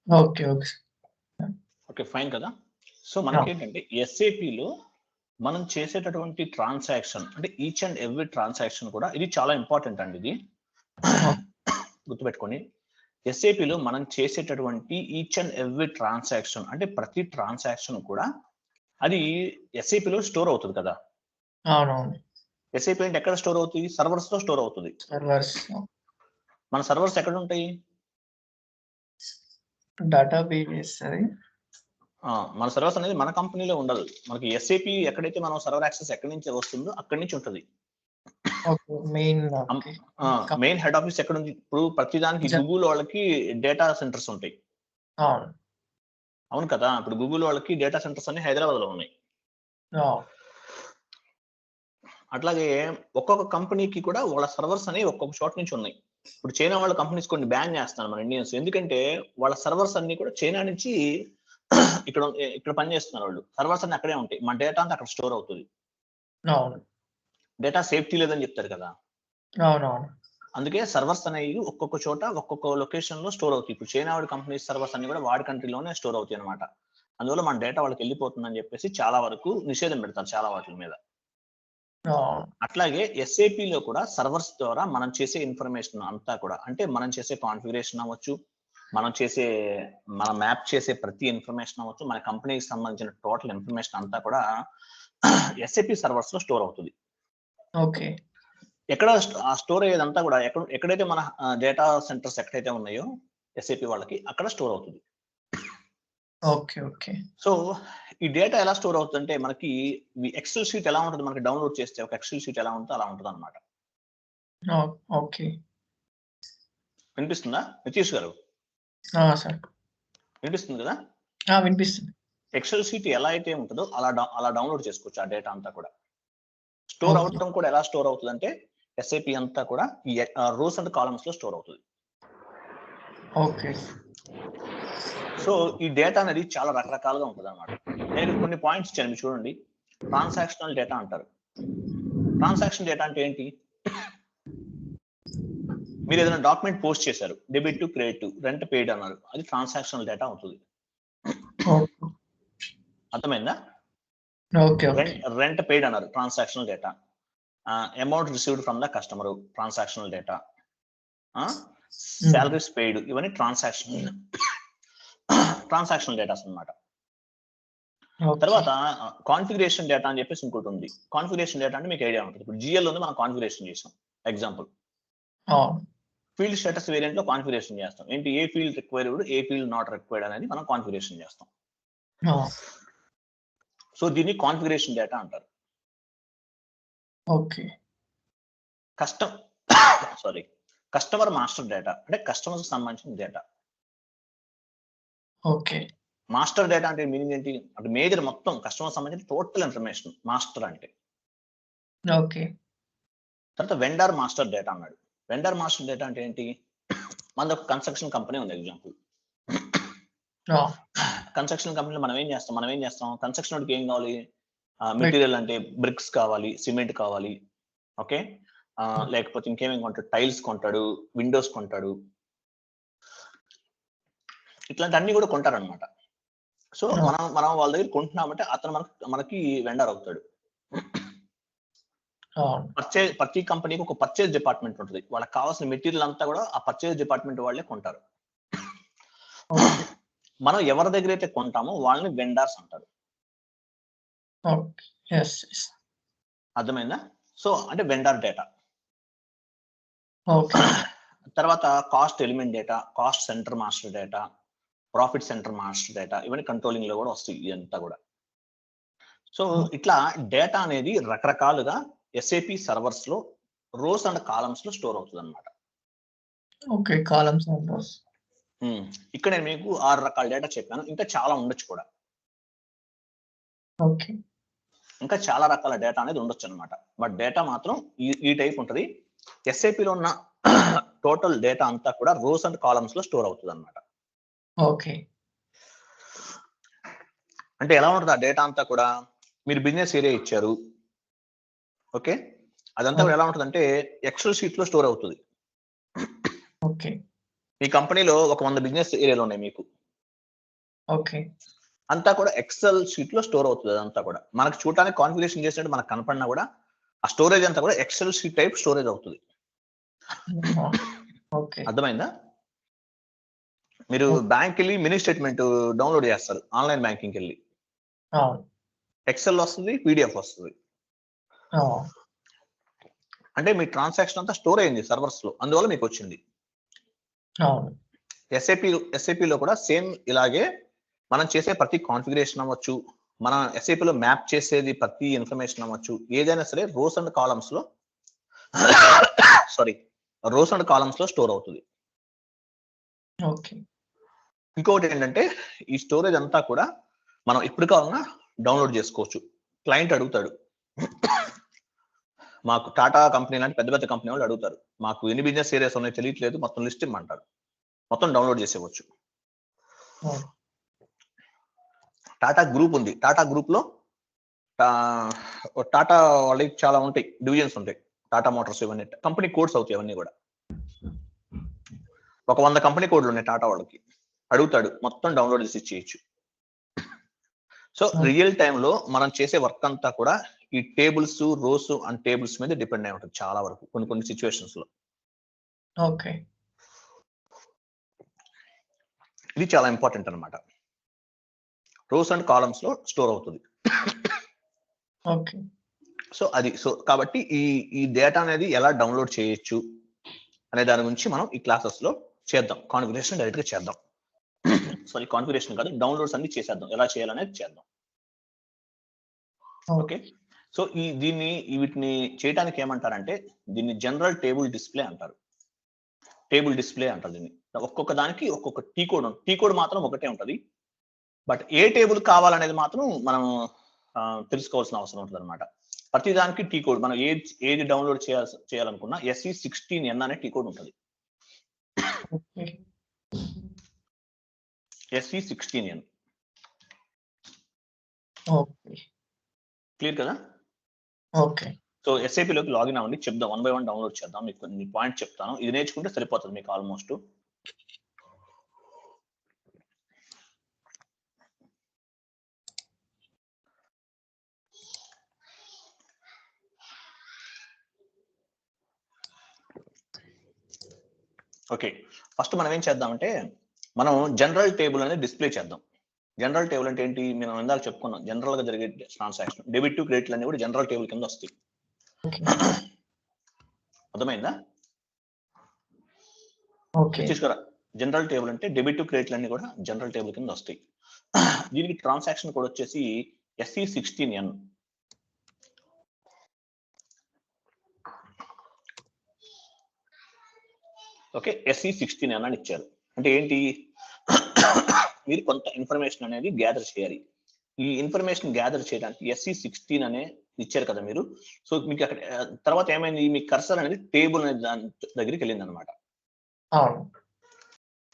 Okay. Okay. Okay, fine కదా. So ఆ! మనకేంటంటే ఎస్ఏపిలో మనం చేసేటటువంటి ట్రాన్సాక్షన్ అంటే ఈచ్ అండ్ ఎవ్రీ ట్రాన్సాక్షన్ కూడా ఇది చాలా ఇంపార్టెంట్ అండి. ఇది ఓకే. గుర్తుపెట్టుకొని, ఎస్ఏపిలో మనం చేసేటటువంటి ఈచ్ అండ్ ఎవ్రీ ట్రాన్సాక్షన్ అంటే ప్రతి ట్రాన్సాక్షన్ కూడా అది ఎస్ఏపిలో స్టోర్ అవుతుంది కదా. అవునవును. ఎస్ఏపి అంటే ఎక్కడ స్టోర్ అవుతుంది? సర్వర్స్ లో స్టోర్ అవుతుంది. సర్వర్స్ మన సర్వర్స్ ఎక్కడ ఉంటాయి? డేటాబేస్ అది. మన సర్వర్స్ అనేది మన కంపెనీలో ఉండదు. మనకి ఎస్ఏపి ఎక్కడైతే మనం సర్వర్ యాక్సెస్ ఎక్కడి నుంచి వస్తుందో అక్కడి నుంచి ఉంటుంది. Okay. Main okay. Main head office ఎక్కడ ఉంది? ఇప్పుడు ప్రతిదానికి గూగుల్ వాళ్ళకి డేటా సెంటర్స్ ఉంటాయి. అవును. అవును కదా. ఇప్పుడు గూగుల్ వాళ్ళకి డేటా సెంటర్స్ అన్ని హైదరాబాద్ లో ఉన్నాయి. అట్లాగే ఒక్కొక్క కంపెనీకి కూడా వాళ్ళ సర్వర్స్ అనేవి ఒక్కొక్క చోట నుంచి ఉన్నాయి. ఇప్పుడు చైనా వాళ్ళ కంపెనీస్ కొన్ని బ్యాన్ చేస్తున్నారు మన ఇండియన్స్. ఎందుకంటే వాళ్ళ సర్వర్స్ అన్ని కూడా చైనా నుంచి ఇక్కడ పనిచేస్తున్నారు వాళ్ళు. సర్వర్స్ అన్ని అక్కడే ఉంటాయి. మన డేటా అంతా అక్కడ స్టోర్ అవుతుంది. అవును. డేటా సేఫ్టీ లేదని చెప్తారు కదా. అవునవును. అందుకే సర్వర్స్ అనేవి ఒక్కొక్క చోట ఒక్కొక్క లొకేషన్ లో స్టోర్ అవుతాయి. ఇప్పుడు చైనా వాడి కంపెనీస్ సర్వర్స్ అన్ని కూడా వాడి కంట్రీలోనే స్టోర్ అవుతాయి అనమాట. అందువల్ల మన డేటా వాళ్ళకి వెళ్ళిపోతుందని చెప్పేసి చాలా వరకు నిషేధం పెడతారు చాలా వాటి మీద. అట్లాగే ఎస్ఏపిలో కూడా సర్వర్స్ ద్వారా మనం చేసే ఇన్ఫర్మేషన్ అంతా కూడా అంటే మనం చేసే కాన్ఫిగరేషన్ అవ్వచ్చు, మన మ్యాప్ చేసే ప్రతి ఇన్ఫర్మేషన్ అవ్వచ్చు, మన కంపెనీకి సంబంధించిన టోటల్ ఇన్ఫర్మేషన్ అంతా కూడా ఎస్ఏపి సర్వర్స్ లో స్టోర్ అవుతుంది. ఓకే. ఎక్కడ ఆ స్టోర్ అయ్యేదంతా కూడా ఎక్కడైతే మన డేటా సెంటర్స్ ఎక్కడైతే ఉన్నాయో ఎస్ఏపి వాళ్ళకి అక్కడ స్టోర్ అవుతుంది. ఓకే. ఓకే. సో ఈ డేటా ఎలా స్టోర్ అవుతుందంటే మనకి ఎక్సెల్ షీట్ ఎలా ఉంటుంది, మనకి డౌన్లోడ్ చేస్తే ఒక ఎక్సెల్ షీట్ ఎలా ఉంటుందో అలా ఉంటుంది అనమాట. ఓకే. వినిపిస్తుందా నితీష్ గారు? సార్ వినిపిస్తుంది కదా. వినిపిస్తుంది. ఎక్సెల్ షీట్ ఎలా అయితే ఉంటుందో అలా డౌన్లోడ్ చేసుకోవచ్చు. ఆ డేటా అంతా కూడా స్టోర్ అవడం కూడా ఎలా స్టోర్ అవుతుంది అంటే ఎస్ఏపి అంతా కూడా ఈ రోస్ అండ్ కాలమ్స్ లో స్టోర్ అవుతుంది. ఓకే. సో ఈ డేటా అనేది చాలా రకరకాలుగా ఉంటుంది అనమాట. నేను కొన్ని పాయింట్స్ ఇచ్చాను చూడండి. ట్రాన్సాక్షనల్ డేటా అంటారు. ట్రాన్సాక్షన్ డేటా అంటే ఏంటి? మీరు ఏదైనా డాక్యుమెంట్ పోస్ట్ చేశారు, debit to credit rent paid అన్నారు, అది ట్రాన్సాక్షనల్ డేటా అవుతుంది. అర్థమైందా? రెంట్ పెయిడ్ అన్నారు transactional data. Amount received from the customer transactional data. Salaries paid ఇవన్నీ ట్రాన్సాక్షనల్ డేటాస్ అన్నమాట. తర్వాత కాన్ఫిగరేషన్ డేటా అని చెప్పేసి ఇంకోటి ఉంది. కాన్ఫిగరేషన్ డేటా అంటే మీకు ఐడియా ఉంటుంది. ఇప్పుడు జిఎల్ ఉంది, మనం కాన్ఫిగరేషన్ చేసాం. ఎగ్జాంపుల్ ఫీల్డ్ స్టేటస్ వేరియంట్ లో కాన్ఫిగరేషన్ చేస్తాం. ఏంటి? ఏ ఫీల్డ్ రిక్వైర్డ్, ఏ ఫీల్డ్ నాట్ రిక్వైర్డ్ అనేది మనం కాన్ఫిగరేషన్ చేస్తాం. సో దీన్ని కాన్ఫిగరేషన్ డేటా అంటారు. ఓకే. కస్టమర్ మాస్టర్ డేటా అంటే కస్టమర్స్ కి సంబంధించిన డేటా. ఓకే. మాస్టర్ డేటా అంటే మీనింగ్ ఏంటి అంటే మేజర్ మొత్తం కస్టమర్ సంబంధించిన టోటల్ ఇన్ఫర్మేషన్ మాస్టర్ అంటే. ఓకే. తర్వాత వెండర్ మాస్టర్ డేటా అన్నాడు. వెండర్ మాస్టర్ డేటా అంటే ఏంటి? మన ఒక కన్స్ట్రక్షన్ కంపెనీ ఉంది ఎగ్జాంపుల్. కన్స్ట్రక్షన్ కంపెనీలో మనం ఏం చేస్తాం? కన్స్ట్రక్షన్ వాడికి ఏం కావాలి? మెటీరియల్ అంటే బ్రిక్స్ కావాలి, సిమెంట్ కావాలి, ఓకే, లేకపోతే ఇంకేమేం కొంటాడు? టైల్స్ కొంటాడు, విండోస్ కొంటాడు, ఇట్లాంటి అన్ని కూడా కొంటారనమాట. సో మనం వాళ్ళ దగ్గర కొంటున్నామంటే అతను మనకి వెండర్ అవుతాడు. ప్రతి కంపెనీకి ఒక పర్చేజ్ డిపార్ట్మెంట్ ఉంటుంది. వాళ్ళకి కావాల్సిన మెటీరియల్ అంతా కూడా ఆ పర్చేజ్ డిపార్ట్మెంట్ వాళ్ళే కొంటారు. మనం ఎవరి దగ్గర అయితే కొంటామో వాళ్ళని వెండర్స్ అంటారు. అర్థమైందా? సో అంటే వెండర్ డేటా. తర్వాత cost element data, cost centre master data, profit centre master data, ఇవన్నీ కంట్రోలింగ్ లో కూడా వస్తాయి ఇదంతా కూడా. సో ఇట్లా డేటా అనేది రకరకాలుగా ఎస్ఏపి సర్వర్స్ లో రోస్ అండ్ కాలమ్స్ లో స్టోర్ అవుతుంది అనమాట. ఓకే. Columns and rows. ఇక్కడ నేను మీకు 6 రకాల డేటా చెప్పాను. ఇంకా చాలా ఉండొచ్చు కూడా. ఓకే. ఇంకా చాలా రకాల డేటా అనేది ఉండొచ్చు అనమాట. బట్ డేటా మాత్రం ఈ టైప్ ఉంటుంది. ఎస్ఏపిలో ఉన్న టోటల్ డేటా అంతా కూడా రోస్ అండ్ కాలమ్స్ లో స్టోర్ అవుతుంది అనమాట. ఓకే. అంటే ఎలా ఉంటుంది ఆ డేటా అంతా కూడా? మీరు బిజినెస్ ఏరియా ఇచ్చారు, ఓకే, అదంతా కూడా ఎలా ఉంటుంది అంటే ఎక్సెల్ షీట్ లో స్టోర్ అవుతుంది. ఓకే. మీ కంపెనీలో ఒక 100 బిజినెస్ ఏరియాలు ఉన్నాయి మీకు. ఓకే. అంతా కూడా ఎక్సెల్ షీట్ లో స్టోర్ అవుతుంది. అదంతా కూడా మనకు చూడటానికి కాన్ఫిగరేషన్ చేసినట్టు మనకు కనపడినా కూడా ఆ స్టోరేజ్ అంతా కూడా ఎక్సెల్ షీట్ టైప్ స్టోరేజ్ అవుతుంది. ఆహా! ఓకే. అర్థమైందా? మీరు ఓకే. బ్యాంక్ వెళ్ళి మినీ స్టేట్మెంట్ డౌన్లోడ్ చేస్తారు ఆన్లైన్ బ్యాంకింగ్ వెళ్ళి. అవును. ఎక్సెల్ వస్తుంది, పీడిఎఫ్ వస్తుంది. ఆ! అంటే మీ ట్రాన్సాక్షన్ అంతా స్టోర్ అయింది సర్వర్స్ లో, అందువల్ల మీకు వచ్చింది. అవును. ఎస్ఏపిలో కూడా సేమ్ ఇలాగే మనం చేసే ప్రతి కాన్ఫిగరేషన్ అవ్వచ్చు, మనం ఎస్ఏపిలో మ్యాప్ చేసేది ప్రతి ఇన్ఫర్మేషన్ అవ్వచ్చు, ఏదైనా సరే రోస్ అండ్ కాలమ్స్ లో స్టోర్ అవుతుంది. ఓకే. ఇంకొకటి ఏంటంటే ఈ స్టోరేజ్ అంతా కూడా మనం ఇప్పుడు కావాలన్నా డౌన్లోడ్ చేసుకోవచ్చు. క్లయింట్ అడుగుతాడు, మాకు టాటా కంపెనీ లాంటి పెద్ద పెద్ద కంపెనీ వాళ్ళు అడుగుతారు, మాకు ఎన్ని బిజినెస్ ఏరియాస్ ఉన్నాయో తెలియట్లేదు, మొత్తం లిస్ట్ ఇమ్మంటారు, మొత్తం డౌన్లోడ్ చేసేవచ్చు. అవును. టాటా గ్రూప్ ఉంది, టాటా గ్రూప్ లో టాటా వాళ్ళకి చాలా ఉంటాయి, డివిజన్స్ ఉంటాయి, టాటా మోటార్స్, ఇవన్నీ కంపెనీ కోడ్స్ అవుతాయి. అవన్నీ కూడా ఒక 100 కంపెనీ కోడ్లు ఉన్నాయి టాటా వాళ్ళకి. అడుగుతాడు, మొత్తం డౌన్లోడ్ చేసి ఇచ్చేయచ్చు. సో రియల్ టైమ్ లో మనం చేసే వర్క్ అంతా కూడా ఈ టేబుల్స్, రోస్ అండ్ టేబుల్స్ మీద డిపెండ్ అయి ఉంటుంది చాలా వరకు, కొన్ని సిచ్యువేషన్స్ లో. ఓకే. ఇది చాలా ఇంపార్టెంట్ అన్నమాట. రోస్ అండ్ కాలమ్స్ లో స్టోర్ అవుతుంది. ఓకే. సో కాబట్టి ఈ డేటా అనేది ఎలా డౌన్లోడ్ చేయొచ్చు అనే దాని గురించి మనం ఈ క్లాసెస్ లో చేద్దాం. కాన్ఫిగరేషన్ డైరెక్ట్ గా చేద్దాం. సారీ, కాన్ఫిగరేషన్ కాదు, డౌన్లోడ్స్ అన్ని చేసేద్దాం, ఎలా చేయాలనేది చేద్దాం. ఓకే. సో వీటిని చేయడానికి ఏమంటారంటే దీన్ని జనరల్ టేబుల్ డిస్ప్లే అంటారు. టేబుల్ డిస్ప్లే అంటారు దీన్ని. ఒక్కొక్క దానికి ఒక్కొక్క టీ కోడ్ ఉంటుంది. టీ కోడ్ మాత్రం ఒకటే ఉంటుంది, బట్ ఏ టేబుల్ కావాలనేది మాత్రం మనం తెలుసుకోవాల్సిన అవసరం ఉంటుంది అనమాట. ప్రతి దానికి టీ కోడ్, మనం ఏది డౌన్లోడ్ చేయాలనుకున్నా SE16N అనే టీ కోడ్ ఉంటుంది. SE16N. ఓకే. క్లియర్ కదా? ఓకే. సో ఎస్ఐపిలోకి లాగిన్ అవ్వండి, చెప్దాం, 1 by 1 డౌన్లోడ్ చేద్దాం. మీకు కొన్ని పాయింట్ చెప్తాను, ఇది నేర్చుకుంటే సరిపోతుంది మీకు ఆల్మోస్ట్. ఓకే, ఫస్ట్ మనం ఏం చేద్దామంటే మనం జనరల్ టేబుల్ అనేది డిస్ప్లే చేద్దాం. జనరల్ టేబుల్ అంటే ఏంటి? మనం ఇందాక చెప్పుకున్నాం, జనరల్ గా జరిగే ట్రాన్సాక్షన్, డెబిట్ టు క్రెడిట్ అన్ని కూడా జనరల్ టేబుల్ కింద వస్తాయి. అర్థమైందా? చూసుకోరా, జనరల్ టేబుల్ అంటే డెబిట్ టు క్రెడిట్ అన్ని కూడా జనరల్ టేబుల్ కింద వస్తాయి. దీనికి ట్రాన్సాక్షన్ కోడ్ వచ్చేసి SE16N. ఓకే, SE16N అని ఇచ్చారు. అంటే ఏంటి? మీరు కొంత ఇన్ఫర్మేషన్ అనేది గ్యాదర్ చేయాలి. ఈ ఇన్ఫర్మేషన్ గ్యాదర్ చేయడానికి SE16 అనే ఇచ్చారు కదా మీరు. సో మీకు అక్కడ తర్వాత ఏమైంది, మీ కర్సర్ అనేది టేబుల్ అనే దాని దగ్గరికి వెళ్ళింది అనమాట.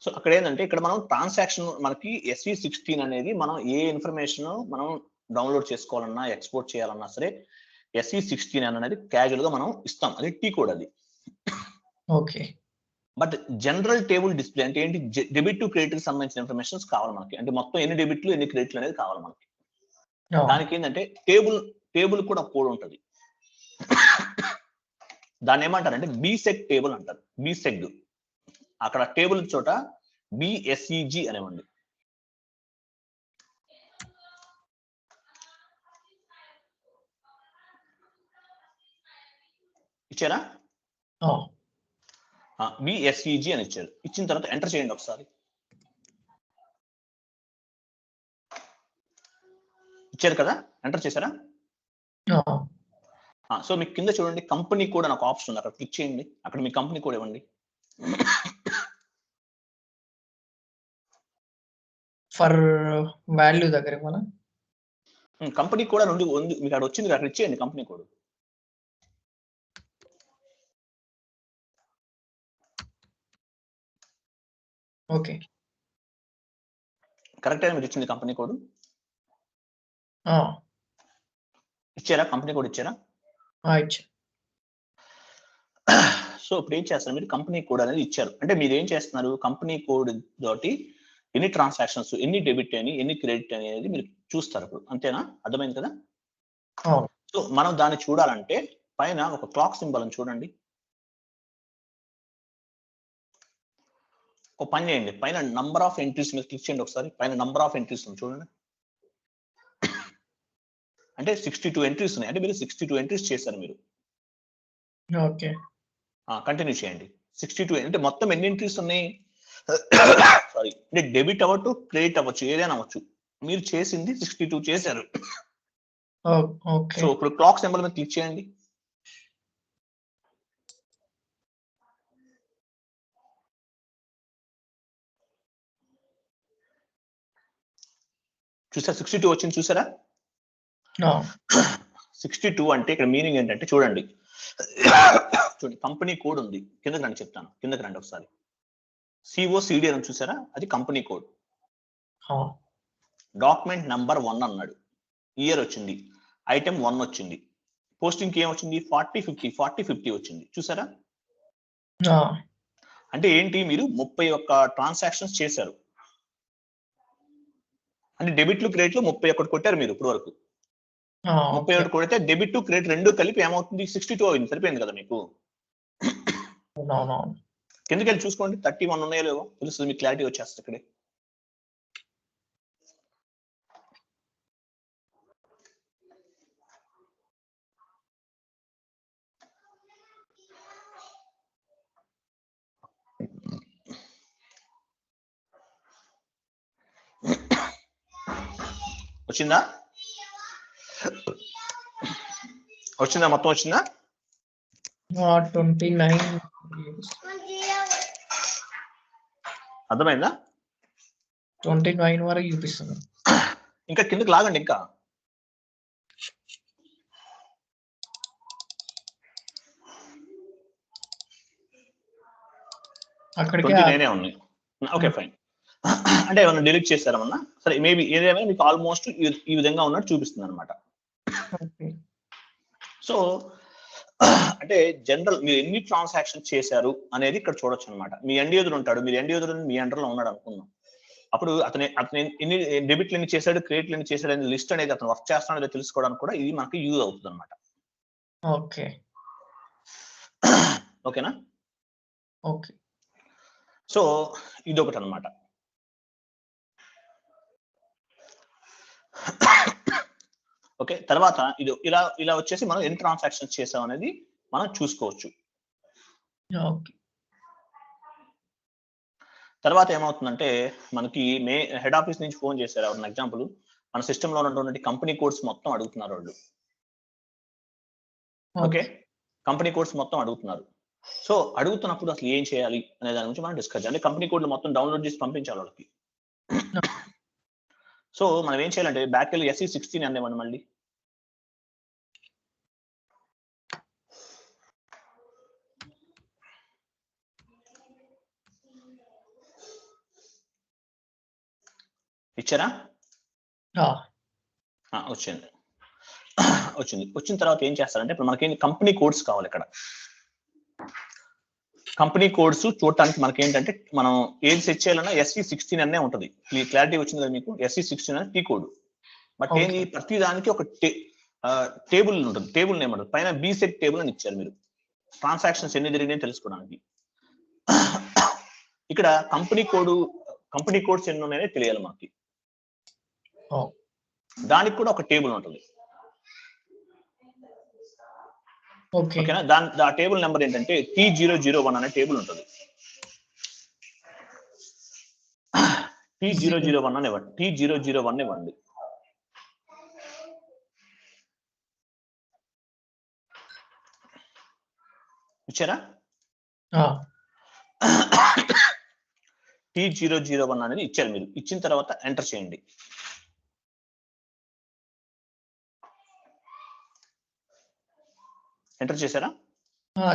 సో అక్కడ ఏంటంటే ఇక్కడ మనం ట్రాన్సాక్షన్, మనకి SE16 అనేది మనం ఏ ఇన్ఫర్మేషన్ మనం డౌన్లోడ్ చేసుకోవాలన్నా ఎక్స్పోర్ట్ చేయాలన్నా సరే SE16 అనేది క్యాజువల్ గా మనం ఇస్తాం, అది టీ కోడ్ అది. Okay. But general table display అంటే ఏంటి? డెబిట్ టు క్రెడిట్ కి సంబంధించిన ఇన్ఫర్మేషన్స్ కావాలి మనకి, అంటే మొత్తం ఎన్ని డెబిట్లు ఎన్ని క్రెడిట్లు అనేది కావాలి మనకి. దానికి ఏంటంటే టేబుల్ కూడా కోడ్ ఉంటుంది. దాన్ని ఏమంటారంటే బీసెగ్ టేబుల్ అంటారు. బీసెగ్, అక్కడ టేబుల్ చోట BSEG అనేవండి. ఇచ్చారా? BSEG అని ఇచ్చారు. ఇచ్చిన తర్వాత ఎంటర్ చేయండి ఒకసారి. ఇచ్చారు కదా, ఎంటర్ చేశారా? సో మీకు కింద చూడండి, కంపెనీ కోడ్ అని ఒక ఆప్షన్ ఉంది, అక్కడ క్లిక్ చేయండి. అక్కడ మీ కంపెనీ కోడ్ ఇవ్వండి. ఫర్ వాల్యూ దగ్గర మనం కంపెనీ కోడ్ నుండి మీకు అక్కడ వచ్చింది, అక్కడ ఇచ్చేయండి కంపెనీ కోడ్. ఓకే. కరెక్ట్ అయినా మీరు ఇచ్చింది కంపెనీ కోడ్ ఇచ్చారా? కంపెనీ కోడ్ ఇచ్చారా? సో ఇప్పుడు ఏం చేస్తారు, మీరు కంపెనీ కోడ్ అనేది ఇచ్చారు అంటే మీరు ఏం చేస్తున్నారు, కంపెనీ కోడ్ తోటి ఎన్ని ట్రాన్సాక్షన్స్, ఎన్ని డెబిట్ అని, ఎన్ని క్రెడిట్ అనేది మీరు చూస్తారు ఇప్పుడు. అంతేనా? అర్థమైంది కదా? అవును. సో మనం దాన్ని చూడాలంటే పైన ఒక క్లాక్ సింబల్ అని చూడండి. ఒక పని చేయండి, పైన నంబర్ ఆఫ్ ఎంట్రీస్ మీద క్లిక్ చేయండి ఒకసారి. పైన నంబర్ ఆఫ్ ఎంట్రీస్ ఉంది చూడండి. అంటే 62 ఎంట్రీస్ ఉన్నాయి. అంటే మీరు 62 ఎంట్రీస్ చేశారు మీరు. ఓకే. కంటిన్యూ చేయండి. 62 అంటే మొత్తం ఎన్ని ఎంట్రీస్ ఉన్నాయి? సారీ, అంటే డెబిట్ అవ్వచ్చు, క్రెడిట్ అవ్వచ్చు, ఏదైనా అవ్వచ్చు. మీరు చేసింది 62 చేశారు. ఓకే. సో ఇప్పుడు క్లాక్ సింబల్ మీద క్లిక్ చేయండి. చూసారా 62 వచ్చింది చూసారా? 62 అంటే ఇక్కడ మీనింగ్ ఏంటంటే చూడండి. చూడండి, కంపెనీ కోడ్ ఉంది. కిందకి రండి చెప్తాను. కిందకి రండి ఒకసారి. COCD అని చూసారా? అది కంపెనీ కోడ్. డాక్యుమెంట్ నంబర్ 1 అన్నాడు. ఇయర్ వచ్చింది. ఐటమ్ 1 వచ్చింది. పోస్టింగ్ కి ఏమొచ్చింది? 40 50 వచ్చింది. చూసారా? అంటే ఏంటి, మీరు 31 ట్రాన్సాక్షన్స్ చేశారు. అంటే డెబిట్లు క్రెడిట్లు 31 కొట్టారు మీరు ఇప్పుడు వరకు. 31 కొడితే డెబిట్ క్రెడిట్ రెండు కలిపి ఏమవుతుంది? 62 అయింది. సరిపోయింది కదా మీకు? కిందకి వెళ్ళి చూసుకోండి, 31 ఉన్నాయో లేవో తెలుస్తుంది, మీకు క్లారిటీ వచ్చేస్తుంది ఇక్కడే. వచ్చిందా? వచ్చిందా? మొత్తం వచ్చిందా? 29 అర్థమైందా? 29 వరకు చూపిస్తుంది. ఇంకా కిందకి లాగండి. ఇంకా అక్కడికే 29 ఉన్నాయి. Okay fine. అంటే ఏమన్నా డిలీట్ చేశారమన్నా? సరే, మేబీ ఏదేమైనా మీకు ఆల్మోస్ట్ ఈ విధంగా ఉన్నట్టు చూపిస్తుంది అనమాట. సో అంటే జనరల్ మీరు ఎన్ని ట్రాన్సాక్షన్ చేశారు అనేది ఇక్కడ చూడొచ్చు అనమాట. మీ ఎండ్ యూజర్ ఉంటాడు, మీరు ఎండ్ యూజర్ మీ అండర్ లో ఉన్నాడు అనుకుందాం. అప్పుడు అతను ఎన్ని డెబిట్లు ఎన్ని చేశాడు, క్రెడిట్లు ఎన్ని చేశాడు అనే లిస్ట్ అనేది అతను వర్క్ చేస్తాడో తెలుసుకోవడానికి కూడా ఇది మనకి యూజ్ అవుతుంది అనమాట. ఓకే. ఓకేనా? ఓకే. సో ఇదొకటి అనమాట. ఓకే, తర్వాత ఇది ఇలా వచ్చేసి మనం ఎన్ని ట్రాన్సాక్షన్స్ చేసాం అనేది మనం చూసుకోవచ్చు. తర్వాత ఏమవుతుందంటే మనకి హెడ్ ఆఫీస్ నుంచి ఫోన్ చేశారు ఎవరిన ఎగ్జాంపుల్, మన సిస్టమ్ లో ఉన్నటువంటి కంపెనీ కోడ్స్ మొత్తం అడుగుతున్నారు వాళ్ళు. ఓకే, కంపెనీ కోడ్స్ మొత్తం అడుగుతున్నారు. సో అడుగుతున్నప్పుడు అసలు ఏం చేయాలి అనే దాని గురించి మనం డిస్కస్ చేయాలి. కంపెనీ కోడ్లు మొత్తం డౌన్లోడ్ చేసి పంపించాలి వాళ్ళకి. సో మనం ఏం చేయాలంటే బ్యాక్ వెళ్ళి SE16 అనేవ్వండి. మళ్ళీ ఇచ్చారా? వచ్చింది. వచ్చిన తర్వాత ఏం చేస్తారంటే ఇప్పుడు మనకి కంపెనీ కోడ్స్ కావాలి. ఇక్కడ కంపెనీ కోడ్స్ చూడటానికి మనకి ఏంటంటే మనం ఏది సెట్ చేయాలన్నా SE16 అనే ఉంటుంది. క్లారిటీ వచ్చింది కదా మీకు? SE16 అనేది టీ కోడ్. బట్ ఏంది, ప్రతి దానికి ఒక టేబుల్ ఉంటుంది. టేబుల్ నేమ్ ఉంటుంది. పైన బీసెట్ టేబుల్ అని ఇచ్చారు మీరు, ట్రాన్సాక్షన్స్ ఎన్ని జరిగినాయి తెలుసుకోవడానికి. ఇక్కడ కంపెనీ కోడ్స్ ఎన్ని ఉన్నాయో తెలియాలి మనకి. దానికి కూడా ఒక టేబుల్ ఉంటుంది. ఓకేనా? ఆ టేబుల్ నెంబర్ ఏంటంటే T001 అనే టేబుల్ ఉంటుంది. T001 అని ఇవ్వండి. T001 ఇవ్వండి. ఇచ్చారా? T001 అనేది ఇచ్చారు మీరు. ఇచ్చిన తర్వాత ఎంటర్ చేయండి. ఎంటర్ చేశారా?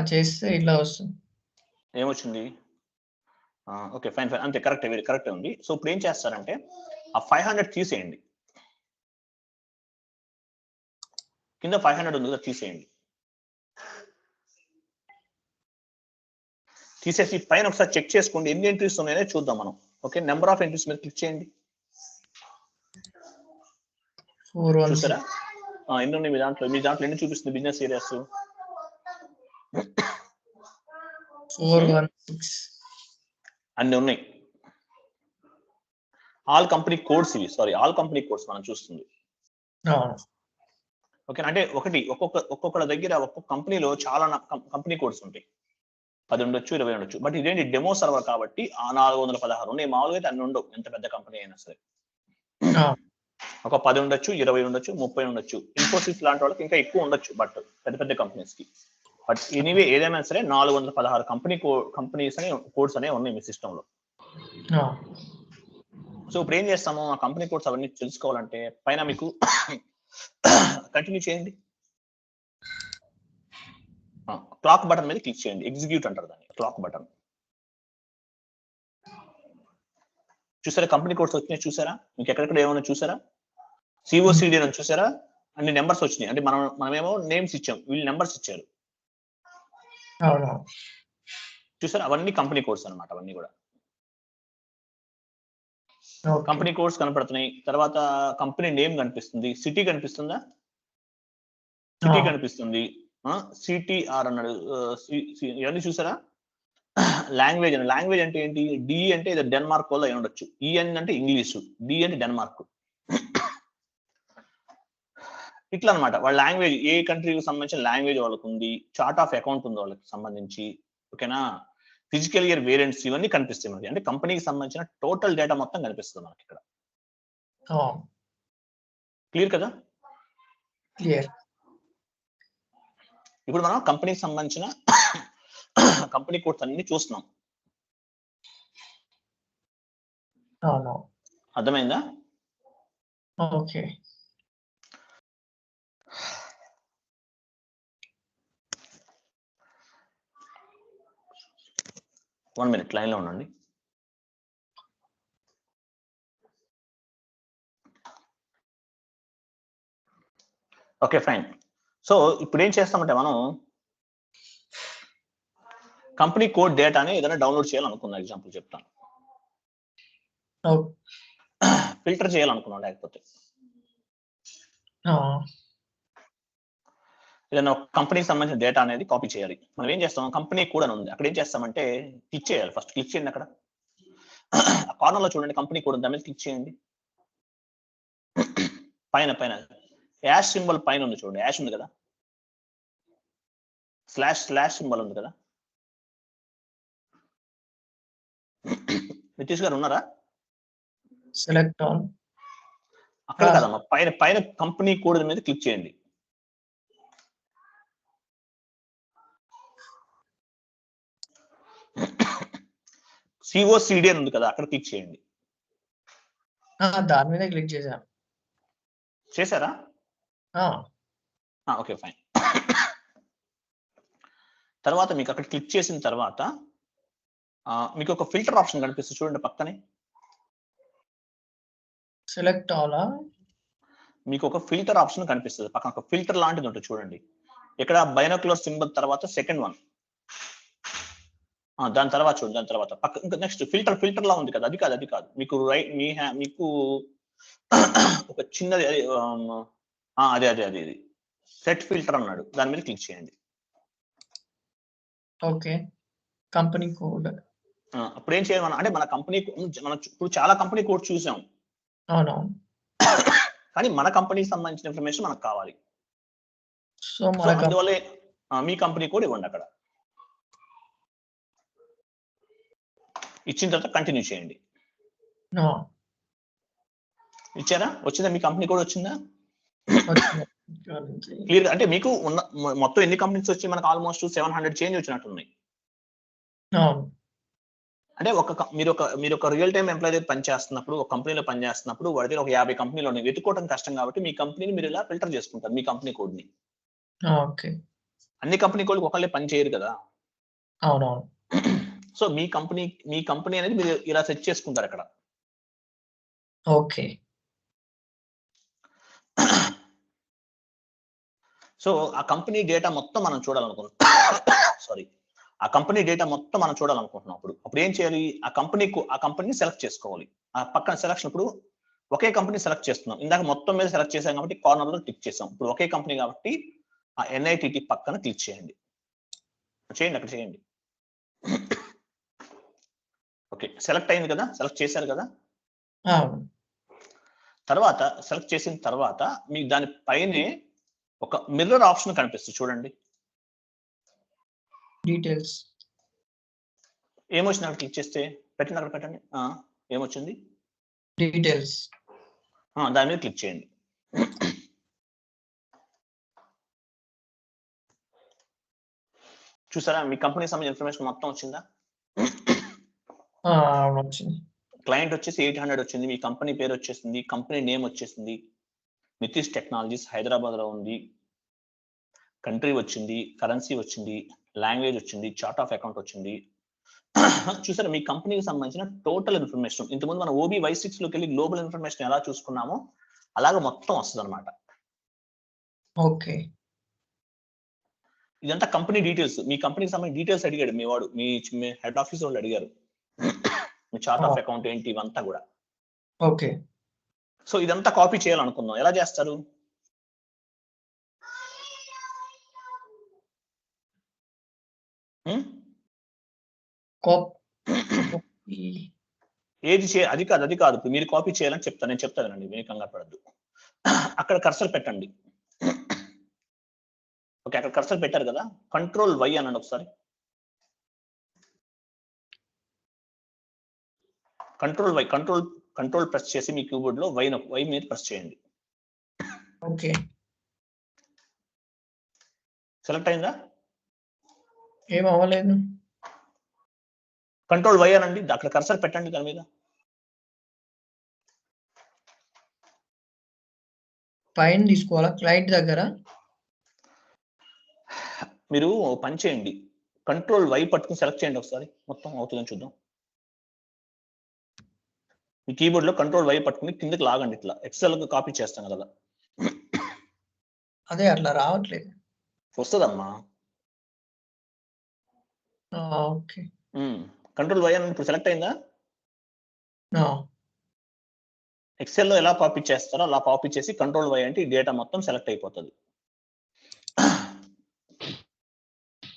చేస్తే ఇలా వస్తుంది. ఏమొచ్చింది? ఓకే ఫైన్, అంతే, కరెక్ట్ ఉంది. సో ఇప్పుడు ఏం చేస్తారంటే ఆ 500 తీసేయండి. కింద 500 ఉంది కదా, తీసేయండి. తీసేసి పైన ఒకసారి చెక్ చేసుకోండి ఎన్ని ఎంట్రీస్ ఉన్నాయో చూద్దాం మనం. ఓకే, నెంబర్ ఆఫ్ ఎంట్రీస్ మీద క్లిక్ చేయండి. 416. చూసారా ఎన్ని ఉన్నాయి మీ దాంట్లో ఎన్ని చూపిస్తుంది బిజినెస్ ఏరియాస్? 416. అన్ని ఉన్నాయి. ఆల్ కంపెనీ కోడ్స్ ఇవి, సారీ ఆల్ కంపెనీ కోడ్స్ మనం చూస్తుంది. ఓకే, అంటే ఒక్కొక్క దగ్గర ఒక్కొక్క కంపెనీలో చాలా కంపెనీ కోడ్స్ ఉంటాయి, 10 ఉండొచ్చు, 20 ఉండొచ్చు. బట్ ఇదేంటి డెమో సర్వర్ కాబట్టి ఆ 416 ఉన్నాయి. మామూలుగా అయితే అన్ని ఉండవు, ఎంత పెద్ద కంపెనీ అయినా సరే. ఒక 10 ఉండొచ్చు, 20 ఉండొచ్చు, 30 ఉండొచ్చు. ఇన్ఫోసిస్ లాంటి వాళ్ళకి ఇంకా ఎక్కువ ఉండొచ్చు, బట్ పెద్ద పెద్ద కంపెనీస్ కి. బట్ ఎనీవే ఏదైనా సరే 416 కంపెనీస్ అనే కోడ్స్ అనేవి ఉన్నాయి మీ సిస్టమ్ లో. సో ఇప్పుడు ఏం చేస్తాము, ఆ కంపెనీ కోడ్స్ అవన్నీ తెలుసుకోవాలంటే పైన మీకు కంటిన్యూ చేయండి, క్లాక్ బటన్ మీద క్లిక్ చేయండి. ఎగ్జిక్యూట్ అంటారు దాన్ని, క్లాక్ బటన్. చూసారా కంపెనీ కోడ్స్ వచ్చినాయి? చూసారా మీకు ఎక్కడెక్కడ ఏమైనా చూసారా? సిఓసిడి అని చూసారా? అన్ని నెంబర్స్ వచ్చినాయి. అంటే మనమేమో నేమ్స్ ఇచ్చాం, వీళ్ళు నెంబర్స్ ఇచ్చారు. చూసారా అవన్నీ కంపెనీ కోడ్స్ అన్నమాట. అవన్నీ కూడా కంపెనీ కోడ్స్ కనపడుతున్నాయి. తర్వాత కంపెనీ నేమ్ కనిపిస్తుంది, సిటీ కనిపిస్తుందా? సిటీ కనిపిస్తుంది, సిటిఆర్ అన్నాడు. ఇవన్నీ చూసారా? లాంగ్వేజ్ అంటే ఏంటి? డి అంటే ఇది డెన్మార్క్ వల్ల అయి ఉండొచ్చు, ఈఎన్ అంటే ఇంగ్లీషు, డి అంటే డెన్మార్క్. ఇట్లా అనమాట. వాళ్ళ లాంగ్వేజ్ ఏ కంట్రీకి సంబంధించిన లాంగ్వేజ్ వాళ్ళకు ఉంది, చార్ట్ ఆఫ్ అకౌంట్ ఉంది వాళ్ళకి సంబంధించి. ఓకేనా? ఫిజికల్ ఇయర్ వేరియంట్స్ ఇవన్నీ కనిపిస్తాయి మనకి. అంటే కంపెనీకి సంబంధించిన టోటల్ డేటా మొత్తం కనిపిస్తుంది మనకి ఇక్కడ. క్లియర్ కదా? క్లియర్. ఇప్పుడు మనం కంపెనీకి సంబంధించిన కంపెనీ కోడ్స్ అన్ని చూస్తున్నాం. అర్థమైందా? ఓకే. వన్ మినిట్ లైన్ లో ఉండండి. Okay fine. సో ఇప్పుడు ఏం చేస్తామంటే మనం కంపెనీ కోడ్ డేటాని ఏదైనా డౌన్లోడ్ చేయాలనుకున్నాం. ఎగ్జాంపుల్ చెప్తాను. ఫిల్టర్ చేయాలనుకున్నాం, లేకపోతే ఏదైనా కంపెనీకి సంబంధించిన డేటా అనేది కాపీ చేయాలి. మనం ఏం చేస్తాం, కంపెనీ కోడ్ అని ఉంది, అక్కడ ఏం చేస్తామంటే క్లిక్ చేయాలి. ఫస్ట్ క్లిక్ చేయండి, అక్కడ కార్నర్ లో చూడండి కంపెనీ కోడ్ ఉంది, దాని మీద క్లిక్ చేయండి. పైన యాష్ సింబల్ పైన ఉంది చూడండి, యాష్ ఉంది కదా, స్లాష్ సింబల్ ఉంది కదా. నితీష్ గారు ఉన్నారా? Select all. అక్కడ కదమ్మా, పైన కంపెనీ కోడ్ మీద క్లిక్ చేయండి. సిఓసిడి అని ఉంది కదా, అక్కడ క్లిక్ చేయండి. దాని మీద క్లిక్ చేశాను. చేశారా? Okay fine. తర్వాత మీకు అక్కడ క్లిక్ చేసిన తర్వాత మీకు ఒక ఫిల్టర్ ఆప్షన్ కనిపిస్తుంది చూడండి పక్కనే. Select all. మీకు ఒక ఫిల్టర్ ఆప్షన్ కనిపిస్తుంది పక్కన, ఒక ఫిల్టర్ లాంటిది ఉంటుంది చూడండి. ఇక్కడ బైనాక్యులర్ సింబల్ తర్వాత సెకండ్ వన్, దాని తర్వాత చూడండి. దాని తర్వాత పక్క ఇంకా నెక్స్ట్ ఫిల్టర్ లా ఉంది కదా, అది కాదు. మీకు మీకు ఒక చిన్నది అదే ఇది సెట్ ఫిల్టర్ అన్నాడు, దాని మీద క్లిక్ చేయండి. Okay, company code. అప్పుడు ఏం చేయాలి అంటే మనం ఇప్పుడు చాలా కంపెనీ కోడ్ చూసాం. అవునవును. కానీ మన కంపెనీకి సంబంధించిన ఇన్ఫర్మేషన్ మనకు కావాలి. సో అందువల్లే మీ కంపెనీ కోడ్ ఇవ్వండి. అక్కడ ఇచ్చిన తర్వాత కంటిన్యూ చేయండి. ఇచ్చారా? వచ్చిందా? మీ కంపెనీ కోడ్ వచ్చిందా? క్లియర్. అంటే మీకు ఉన్న మొత్తం ఎన్ని కంపెనీస్ వచ్చి మనకు ఆల్మోస్ట్ 700 చేంజ్ వచ్చినట్టున్నాయి. అంటే మీరు ఒక రియల్ టైమ్ ఎంప్లాయీ దగ్గర పనిచేస్తున్నప్పుడు, ఒక కంపెనీలో పనిచేస్తున్నప్పుడు వాడి దగ్గర ఒక 50 కంపెనీలు ఉన్నాయి. వెతుక్కోవడం కష్టం కాబట్టి మీ కంపెనీని మీరు ఇలా ఫిల్టర్ చేసుకుంటారు, మీ కంపెనీ కోడ్ ని. అన్ని కంపెనీ కోడ్లు ఒకళ్ళే పని చేయరు కదా. అవునవును. సో మీ కంపెనీ అనేది మీరు ఇలా సెట్ చేసుకుంటారు అక్కడ. ఓకే. సో ఆ కంపెనీ డేటా మొత్తం మనం చూడాలనుకుంటున్నాం. సారీ, ఆ ఆ కంపెనీ డేటా మొత్తం మనం చూడాలనుకుంటున్నాం. అప్పుడు ఏం చేయాలి? ఆ కంపెనీని సెలెక్ట్ చేసుకోవాలి. ఆ పక్కన సెలక్షన్ ఇప్పుడు ఒకే కంపెనీ సెలెక్ట్ చేస్తున్నాం. ఇందాక మొత్తం మీద సెలెక్ట్ చేసాం కాబట్టి కార్నర్ లో క్లిక్ చేసాం. ఇప్పుడు ఒకే కంపెనీ కాబట్టి ఆ NITT పక్కన క్లిక్ చేయండి. అక్కడ చేయండి. ఓకే, సెలెక్ట్ అయింది కదా, సెలెక్ట్ చేశారు కదా. తర్వాత సెలెక్ట్ చేసిన తర్వాత మీకు దాని పైనే ఒక మిర్రర్ ఆప్షన్ కనిపిస్తుంది చూడండి. డీటెయిల్స్ ఏమొచ్చింది అక్కడ క్లిక్ చేస్తే? పెట్టండి, అక్కడ పెట్టండి. ఏమొచ్చింది? డీటెయిల్స్. దాని మీద క్లిక్ చేయండి. చూసారా మీ కంపెనీ సంబంధించిన ఇన్ఫర్మేషన్ మొత్తం వచ్చిందా? వచ్చింది. క్లయింట్ వచ్చేసి 800 వచ్చింది, మీ కంపెనీ పేరు వచ్చేసింది, కంపెనీ నేమ్ వచ్చేసింది, నితీష్ టెక్నాలజీస్ హైదరాబాద్ లో ఉంది, కంట్రీ వచ్చింది, కరెన్సీ వచ్చింది, లాంగ్వేజ్ వచ్చింది, చార్ట్ ఆఫ్ అకౌంట్ వచ్చింది. చూసారా మీ కంపెనీకి సంబంధించిన టోటల్ ఇన్ఫర్మేషన్. ఇంతకుముందు మనం OB-Y6 లోకి వెళ్ళి గ్లోబల్ ఇన్ఫర్మేషన్ ఎలా చూసుకున్నామో అలాగే మొత్తం వస్తుంది అనమాట. ఓకే, ఇదంతా కంపెనీ డీటెయిల్స్. మీ కంపెనీకి సంబంధించిన డీటెయిల్స్ అడిగాడు మీ వాడు, మీ హెడ్ ఆఫీస్ వాళ్ళు అడిగారు. మీ చార్ట్ ఆఫ్ అకౌంట్ ఏంటి, ఇవంతా కూడా. ఓకే, సో ఇదంతా కాపీ చేయాలనుకుందాం. ఎలా చేస్తారు? అది కాదు. ఇప్పుడు మీరు కాపీ చేయాలని చెప్తాను, నేను చెప్తానండి, మీరు కంగారు పడద్దు. అక్కడ కర్సర్ పెట్టండి. ఓకే, అక్కడ కర్సర్ పెట్టారు కదా, Ctrl+Y అనండి ఒకసారి. Ctrl+Y, కంట్రోల్ ప్రెస్ చేసి మీ కీబోర్డ్ లో Y మీద ప్రెస్ చేయండి. ఓకే, సెలెక్ట్ అయిందా? ఏం అవ్వలేదు. Ctrl+Y అనండి, అక్కడ కర్సర్ పెట్టండి దాని మీద. పైన తీసుకోవాలా క్లయింట్ దగ్గర? మీరు పని చేయండి, Ctrl+Y పట్టుకుని సెలెక్ట్ చేయండి ఒకసారి, మొత్తం అవుతుందని చూద్దాం. మీ కీబోర్డ్ లో Ctrl+Y పట్టుకుని కిందకి లాగండి, ఇట్లా ఎక్సెల్ కు కాపీ చేస్తాం కదా. అదే అట్లా రావట్లేదు. వస్తుందమ్మా. ఓకే, Ctrl+Y అని ఇప్పుడు సెలెక్ట్ అయిందా? ఎక్సెల్ లో ఎలా కాపీ చేస్తారో అలా కాపీ చేసి Ctrl+Y అంటే ఈ డేటా మొత్తం సెలెక్ట్ అయిపోతుంది.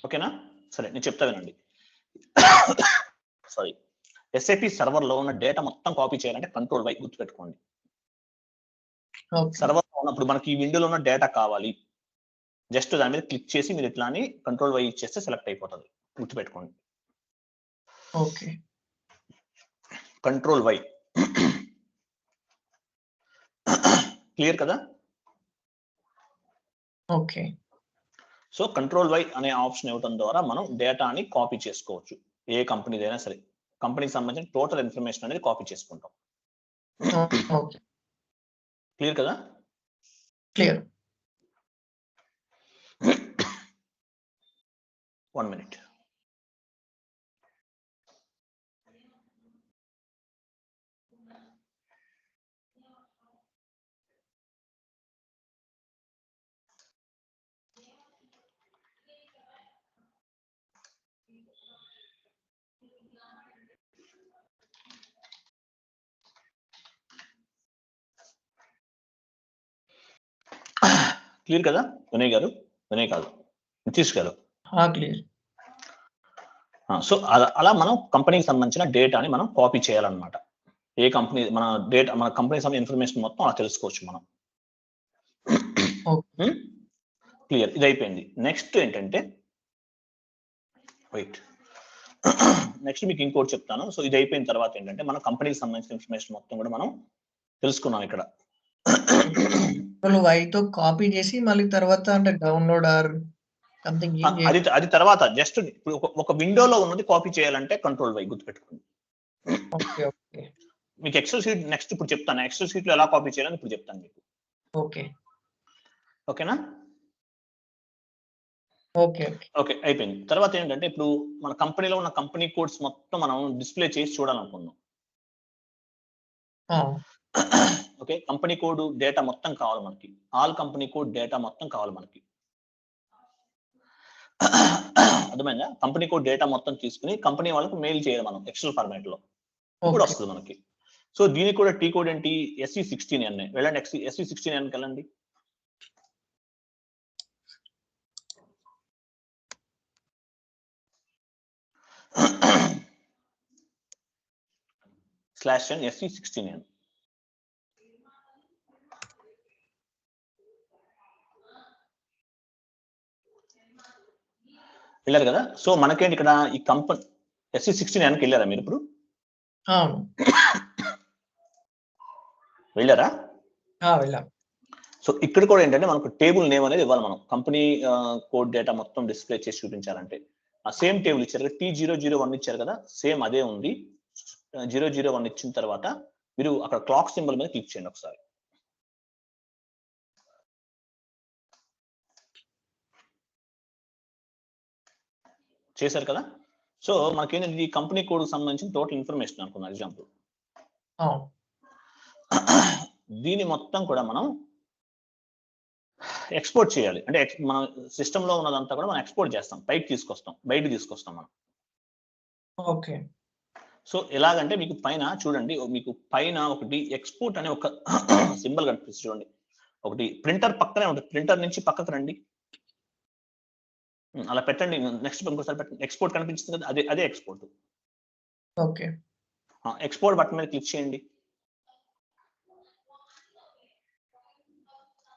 ఓకేనా? సరే, నేను చెప్తా వినండి. సారీ, SAP సర్వర్ లో ఉన్న డేటా మొత్తం కాపీ చేయాలంటే Ctrl+Y గుర్తుపెట్టుకోండి. సర్వర్ లో ఉన్నప్పుడు మనకి ఈ విండోలో ఉన్న డేటా కావాలి, జస్ట్ దాని మీద క్లిక్ చేసి మీరు ఇట్లా అని Ctrl+Y ఇచ్చేస్తే సెలెక్ట్ అయిపోతుంది, గుర్తుపెట్టుకోండి. Okay, Ctrl+Y. క్లియర్ కదా? ఓకే, సో Ctrl+Y అనే ఆప్షన్ ఇవ్వడం ద్వారా మనం డేటాని కాపీ చేసుకోవచ్చు. ఏ కంపెనీదైనా సరే, కంపెనీకి సంబంధించిన టోటల్ ఇన్ఫర్మేషన్ అనేది కాపీ చేసుకుంటాం. క్లియర్ కదా? క్లియర్. 1 minute. క్లియర్ కదా వినయ్ గారు? వినయ్ కాదు, నితీష్ గారు. క్లియర్. సో అలా మనం కంపెనీకి సంబంధించిన డేటాని మనం కాపీ చేయాలన్నమాట. ఏ కంపెనీ మన డేటా, మన కంపెనీకి సంబంధించిన ఇన్ఫర్మేషన్ మొత్తం అలా తెలుసుకోవచ్చు మనం. క్లియర్, ఇది అయిపోయింది. నెక్స్ట్ ఏంటంటే నెక్స్ట్ మీకు ఇంకోటి చెప్తాను. సో ఇది అయిపోయిన తర్వాత ఏంటంటే మన కంపెనీకి సంబంధించిన ఇన్ఫర్మేషన్ మొత్తం కూడా మనం తెలుసుకున్నాం ఇక్కడ. వైతో కాపీ చేసి మళ్ళీ తర్వాత అంటే డౌన్లోడ్ ఆర్ సంథింగ్ అది తర్వాత జస్ట్ ఇప్పుడు ఒక విండోలో ఉన్నది కాపీ చేయాలంటే Ctrl+Y గుర్తుపెట్టుకోండి. Okay, okay. మీకు ఎక్సెల్ షీట్ నెక్స్ట్ ఇప్పుడు చెప్తాను. ఎక్సెల్ షీట్ లో ఎలా కాపీ చేయాలని ఇప్పుడు చెప్తాను మీకు. ఓకే, ఓకేనా? ఓకే, ఓకే, అయిపోయింది. తర్వాత ఏంటంటే ఇప్పుడు మన కంపెనీలో ఉన్న కంపెనీ కోడ్స్ మొత్తం మనం డిస్ప్లే చేసి చూడాలనుకున్నాం. ఓకే, కంపెనీ కోడ్ డేటా మొత్తం కావాలి మనకి, ఆల్ కంపెనీ కోడ్ డేటా మొత్తం కావాలి మనకి. అర్థమైందా? కంపెనీ కోడ్ డేటా మొత్తం తీసుకుని కంపెనీ వాళ్ళకి మెయిల్ చేయాలి మనం ఎక్సెల్ ఫార్మాట్ లో. ఇప్పుడు ఓకే. వస్తుంది మనకి. సో దీనికి కూడా టీ కోడ్ ఏంటి? SE16N. వెళ్ళండి SE16N కి వెళ్ళండి. /n SE16N. వెళ్ళారు కదా? సో మనకేంటి ఇక్కడ ఈ కంపెనీ SE16Nకి వెళ్ళారా మీరు ఇప్పుడు? అవును. వెళ్ళారా? వెళ్ళాం. సో ఇక్కడ కూడా ఏంటంటే మనకు టేబుల్ నేమ్ అనేది ఇవ్వాలి మనం. కంపెనీ కోడ్ డేటా మొత్తం డిస్ప్లే చేసి చూపించాలంటే ఆ సేమ్ టేబుల్ ఇచ్చారు కదా, T001 ఇచ్చారు కదా, సేమ్ అదే ఉంది. 001 ఇచ్చిన తర్వాత మీరు అక్కడ క్లాక్ సింబల్ మీద క్లిక్ చేయండి ఒకసారి. చేశారు కదా? సో మనకేంటంటే ఈ కంపెనీ కోడ్ కి సంబంధించిన టోటల్ ఇన్ఫర్మేషన్ అనుకున్నాం ఎగ్జాంపుల్. దీని మొత్తం కూడా మనం ఎక్స్పోర్ట్ చేయాలి. అంటే మన సిస్టమ్ లో ఉన్నదంతా కూడా మనం ఎక్స్పోర్ట్ చేస్తాం, పైకి తీసుకొస్తాం, బయట తీసుకొస్తాం మనం. ఓకే. సో ఎలాగంటే మీకు పైన చూడండి, మీకు పైన ఒకటి ఎక్స్పోర్ట్ అనే ఒక సింబల్ కనిపిస్తుంది చూడండి. ఒకటి ప్రింటర్ పక్కనే ఉంటుంది. ప్రింటర్ నుంచి పక్కకు రండి, అలా పెట్టండి. నెక్స్ట్ ఇంకోసారి పెట్టండి. ఎక్స్పోర్ట్ కనిపించింది కదా, అదే ఎక్స్పోర్ట్. ఓకే. ఎక్స్పోర్ట్ బటన్ మీద క్లిక్ చేయండి.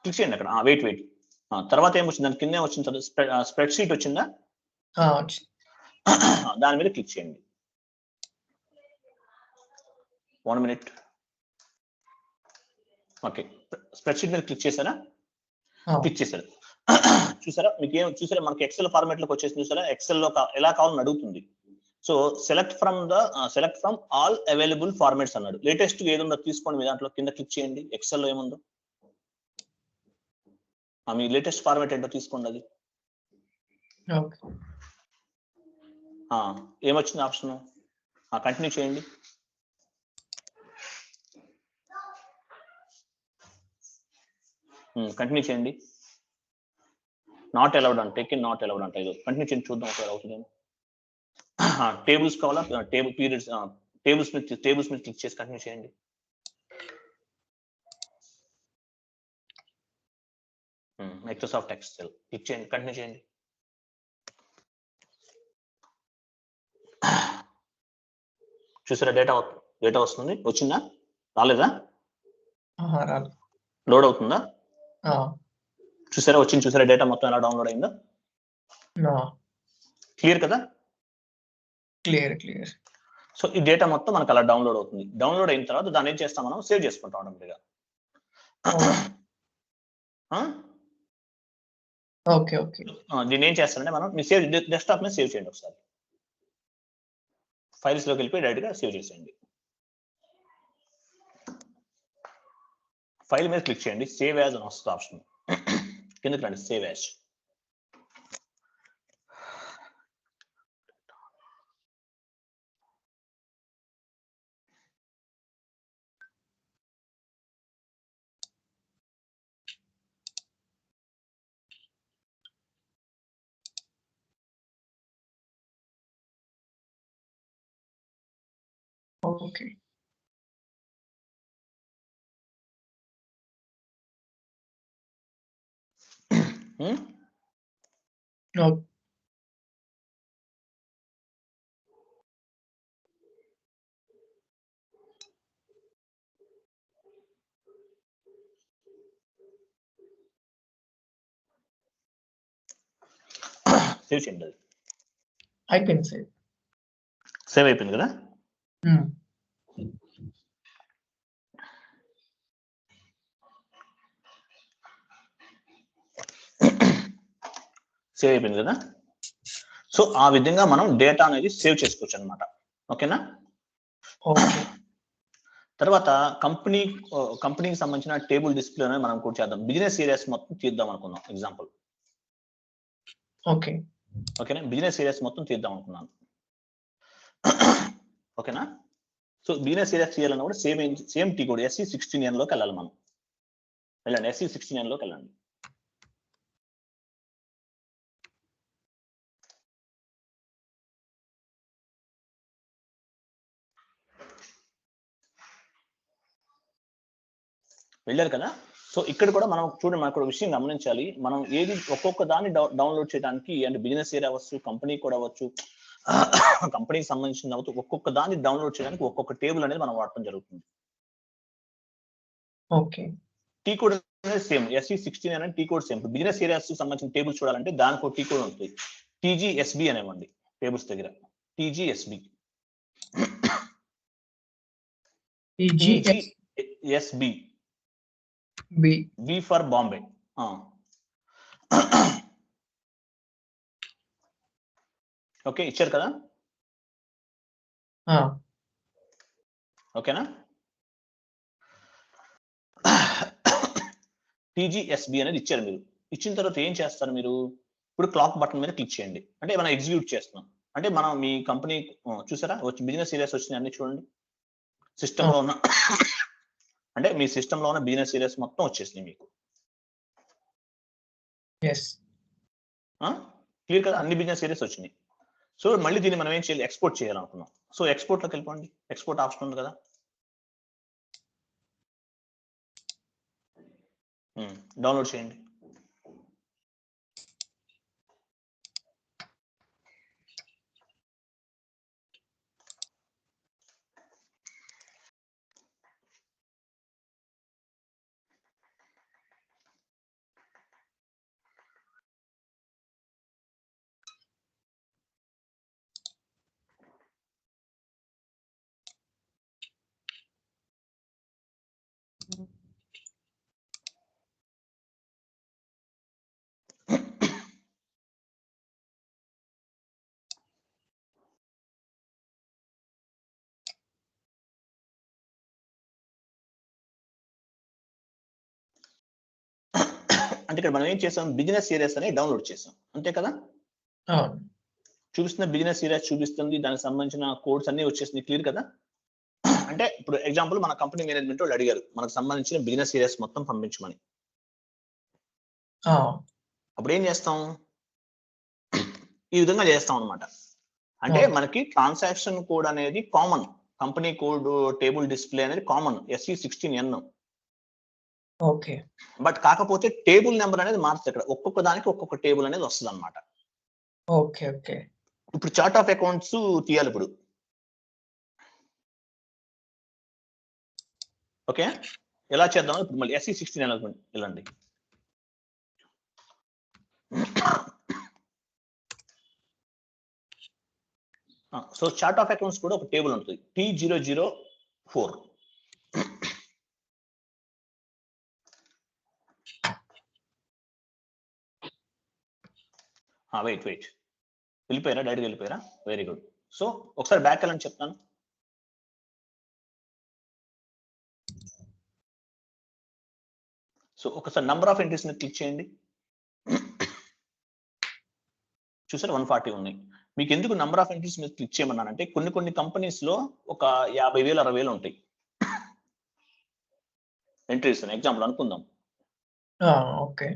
క్లిక్ చేయండి అక్కడ. వెయిట్. తర్వాత ఏం వచ్చింది? దాని కింద వచ్చింది స్ప్రెడ్ షీట్ వచ్చిందా? దాని మీద క్లిక్ చేయండి. 1 minute. ఓకే, స్ప్రెడ్ షీట్ మీద క్లిక్ చేశారా? క్లిక్ చేశారు. చూసారా? మీకు ఏం చూసారా? మనకి ఎక్సెల్ ఫార్మాట్ లోకి వచ్చేసి చూసారా? ఎక్సెల్ లో ఎలా కావాలని అడుగుతుంది. So select from all available formats అన్నాడు. లేటెస్ట్ ఏది ఉందో తీసుకోండి. మీ దాంట్లో కింద క్లిక్ చేయండి. ఎక్సెల్ లో ఏముందో మీ లేటెస్ట్ ఫార్మాట్ ఏంటో తీసుకోండి. అది ఏమొచ్చింది ఆప్షన్? కంటిన్యూ చేయండి. కంటిన్యూ చేయండి. నాట్ అలౌడ్ అంటే నాట్ అలౌడ్ అంటే ఇది కంటిన్యూ చేయండి. చూద్దాం ఒకవేళ అవుతుందేమో. టేబుల్స్ కావాలా? టేబుల్ పీరియడ్స్, టేబుల్స్ మీద క్లిక్ చేసి కంటిన్యూ చేయండి. మైక్రోసాఫ్ట్ ఎక్సెల్ క్లిక్ చేయండి, కంటిన్యూ చేయండి. చూసారా? డేటా వస్తుంది. వచ్చిందా? రాలేదా? లోడ్ అవుతుందా? చూసారా? వచ్చింది. చూసారా డేటా మొత్తం ఎలా డౌన్లోడ్ అయిందో? క్లియర్ కదా? క్లియర్. సో ఈ డేటా మొత్తం మనకు అలా డౌన్లోడ్ అవుతుంది. డౌన్లోడ్ అయిన తర్వాత దాన్ని ఏం చేస్తాం? మనం సేవ్ చేసుకుంటాం ఆటోమేటిక్గా. ఓకే. దీన్ని ఏం చేస్తారంటే మనం మీ సేవ్ డెస్క్టాప్ మీద సేవ్ చేయండి ఒకసారి. ఫైల్స్ లోకి వెళ్ళిపోయి డైరెక్ట్ గా సేవ్ చేసేయండి. ఫైల్ మీద క్లిక్ చేయండి. సేవ్ యాజ్ అని వస్తుంది ఆప్షన్. కిందకి రండి, సేవ్ యాజ్. ఓకే. సేవ్ చేయండి. అది అయిపోయింది. సేవ్ అయిపోయింది కదా? సేవ్ అయిపోయింది కదా? సో ఆ విధంగా మనం డేటా అనేది సేవ్ చేసుకోవచ్చు అనమాట. ఓకేనా? తర్వాత కంపెనీకి సంబంధించిన టేబుల్ డిస్ప్లే అనేది మనం కూడా చేద్దాం. బిజినెస్ ఏరియాస్ మొత్తం తీద్దాం అనుకుందాం. ఎగ్జాంపుల్. ఓకేనా? బిజినెస్ ఏరియాస్ మొత్తం తీద్దాం అనుకున్నాను. ఓకేనా? సో బిజినెస్ ఏరియాస్ చేయాలన్నా కూడా సేమ్ టీ కోడ్ SE16N లోకి వెళ్ళాలి మనం. వెళ్ళండి, SE16N లోకి వెళ్ళండి. వెళ్ళారు కదా. సో ఇక్కడ కూడా మనం చూడండి, మనకు ఒక విషయం గమనించాలి. మనం ఏది ఒక్కొక్క దాన్ని డౌన్లోడ్ చేయడానికి, అంటే బిజినెస్ ఏరియా అవ్వచ్చు, కంపెనీ కూడా అవ్వచ్చు, కంపెనీకి సంబంధించిన అవ్వచ్చు, ఒక్కొక్క దాన్ని డౌన్లోడ్ చేయడానికి ఒక్కొక్క టేబుల్ అనేది మనం వాడటం జరుగుతుంది. ఓకే. టీ కోడ్ అనేది సేమ్, SE16 అనేది T code same. Business areas సంబంధించిన టేబుల్స్ చూడాలంటే దానికి ఒక టీ కోడ్ ఉంటుంది. TGSB అనేవండి టేబుల్స్ దగ్గర. TGSB B for Bombay. Okay, ఇచ్చారు కదా. ఓకేనా. TGSB అనేది ఇచ్చారు. మీరు ఇచ్చిన తర్వాత ఏం చేస్తారు, మీరు ఇప్పుడు క్లాక్ బటన్ మీద క్లిక్ చేయండి. అంటే మనం ఎగ్జిక్యూట్ చేస్తున్నాం. అంటే మనం మీ కంపెనీ చూసారా వచ్చి బిజినెస్ ఏరియాస్ వచ్చినాయి అన్ని చూడండి సిస్టమ్ లో ఉన్న. అంటే మీ సిస్టమ్ లో ఉన్న బిజినెస్ ఏరియాస్ మొత్తం వచ్చేసినాయి మీకు. క్లియర్ కదా, అన్ని బిజినెస్ ఏరియాస్ వచ్చినాయి. సో మళ్ళీ దీన్ని మనం ఏం చేయాలి, ఎక్స్పోర్ట్ చేయాలనుకున్నాం. సో ఎక్స్పోర్ట్ లోకి వెళ్ళిపోండి. ఎక్స్పోర్ట్ ఆప్షన్ ఉంది కదా, డౌన్లోడ్ చేయండి. అంటే ఇక్కడ మనం ఏం చేసాం, బిజినెస్ ఏరియాస్ అని డౌన్లోడ్ చేసాం, అంతే కదా. చూపిస్తున్న బిజినెస్ ఏరియాస్ చూపిస్తుంది, దానికి సంబంధించిన కోడ్స్ అన్ని వచ్చేసింది. క్లియర్ కదా. అంటే ఇప్పుడు ఎగ్జాంపుల్ మన కంపెనీ మేనేజ్మెంట్ వాళ్ళు అడిగారు మనకు సంబంధించిన బిజినెస్ ఏరియాస్ మొత్తం పంపించమని. అప్పుడు ఏం చేస్తాం, ఈ విధంగా చేస్తాం అనమాట. అంటే మనకి ట్రాన్సాక్షన్ కోడ్ అనేది common, company code table display అనేది కామన్ SE16N. ఓకే. బట్ కాకపోతే టేబుల్ నెంబర్ అనేది మారుతుంది. ఇక్కడ ఒక్కొక్క దానికి ఒక్కొక్క టేబుల్ అనేది వస్తుంది అనమాట. ఓకే. ఓకే. ఇప్పుడు చార్ట్ ఆఫ్ అకౌంట్స్ తీయాలి ఇప్పుడు. ఓకే, ఎలా చేద్దాం ఇప్పుడు మళ్ళీ SE16 వెళ్ళండి. సో చార్ట్ ఆఫ్ అకౌంట్స్ కూడా ఒక టేబుల్ ఉంటుంది, T004. వెయిట్ వెళ్ళిపోయారా, డైరెక్ట్ వెళ్ళిపోయారా, వెరీ గుడ్. సో ఒకసారి బ్యాక్ వెళ్ళని చెప్తాను. సో ఒకసారి నంబర్ ఆఫ్ ఎంట్రీస్ మీద క్లిక్ చేయండి. చూసారు 140 ఉన్నాయి. మీకు ఎందుకు నంబర్ ఆఫ్ ఎంట్రీస్ మీద క్లిక్ చేయమన్నానంటే కొన్ని కంపెనీస్ లో ఒక 50,000 60,000 ఉంటాయి ఎంట్రీస్. ఎగ్జాంపుల్ అనుకుందాం. ఓకే.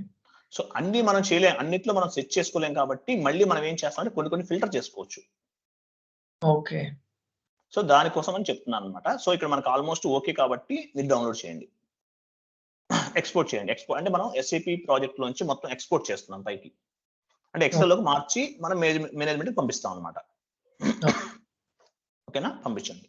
సో అన్ని మనం చేయలేం, అన్నిట్లో మనం సెట్ చేసుకోలేం కాబట్టి మళ్ళీ మనం ఏం చేస్తామంటే కొన్ని ఫిల్టర్ చేసుకోవచ్చు. ఓకే. సో దానికోసం అని చెప్తున్నాను అనమాట. సో ఇక్కడ మనకు ఆల్మోస్ట్ ఓకే కాబట్టి మీరు డౌన్లోడ్ చేయండి, ఎక్స్పోర్ట్ చేయండి. ఎక్స్పోర్ట్ అంటే మనం SAP ప్రాజెక్ట్ లోంచి మొత్తం ఎక్స్పోర్ట్ చేస్తున్నాం పైకి, అంటే ఎక్సెల్ లోకి మార్చి మనం మేనేజ్మెంట్ పంపిస్తాం అనమాట. ఓకేనా, పంపించండి.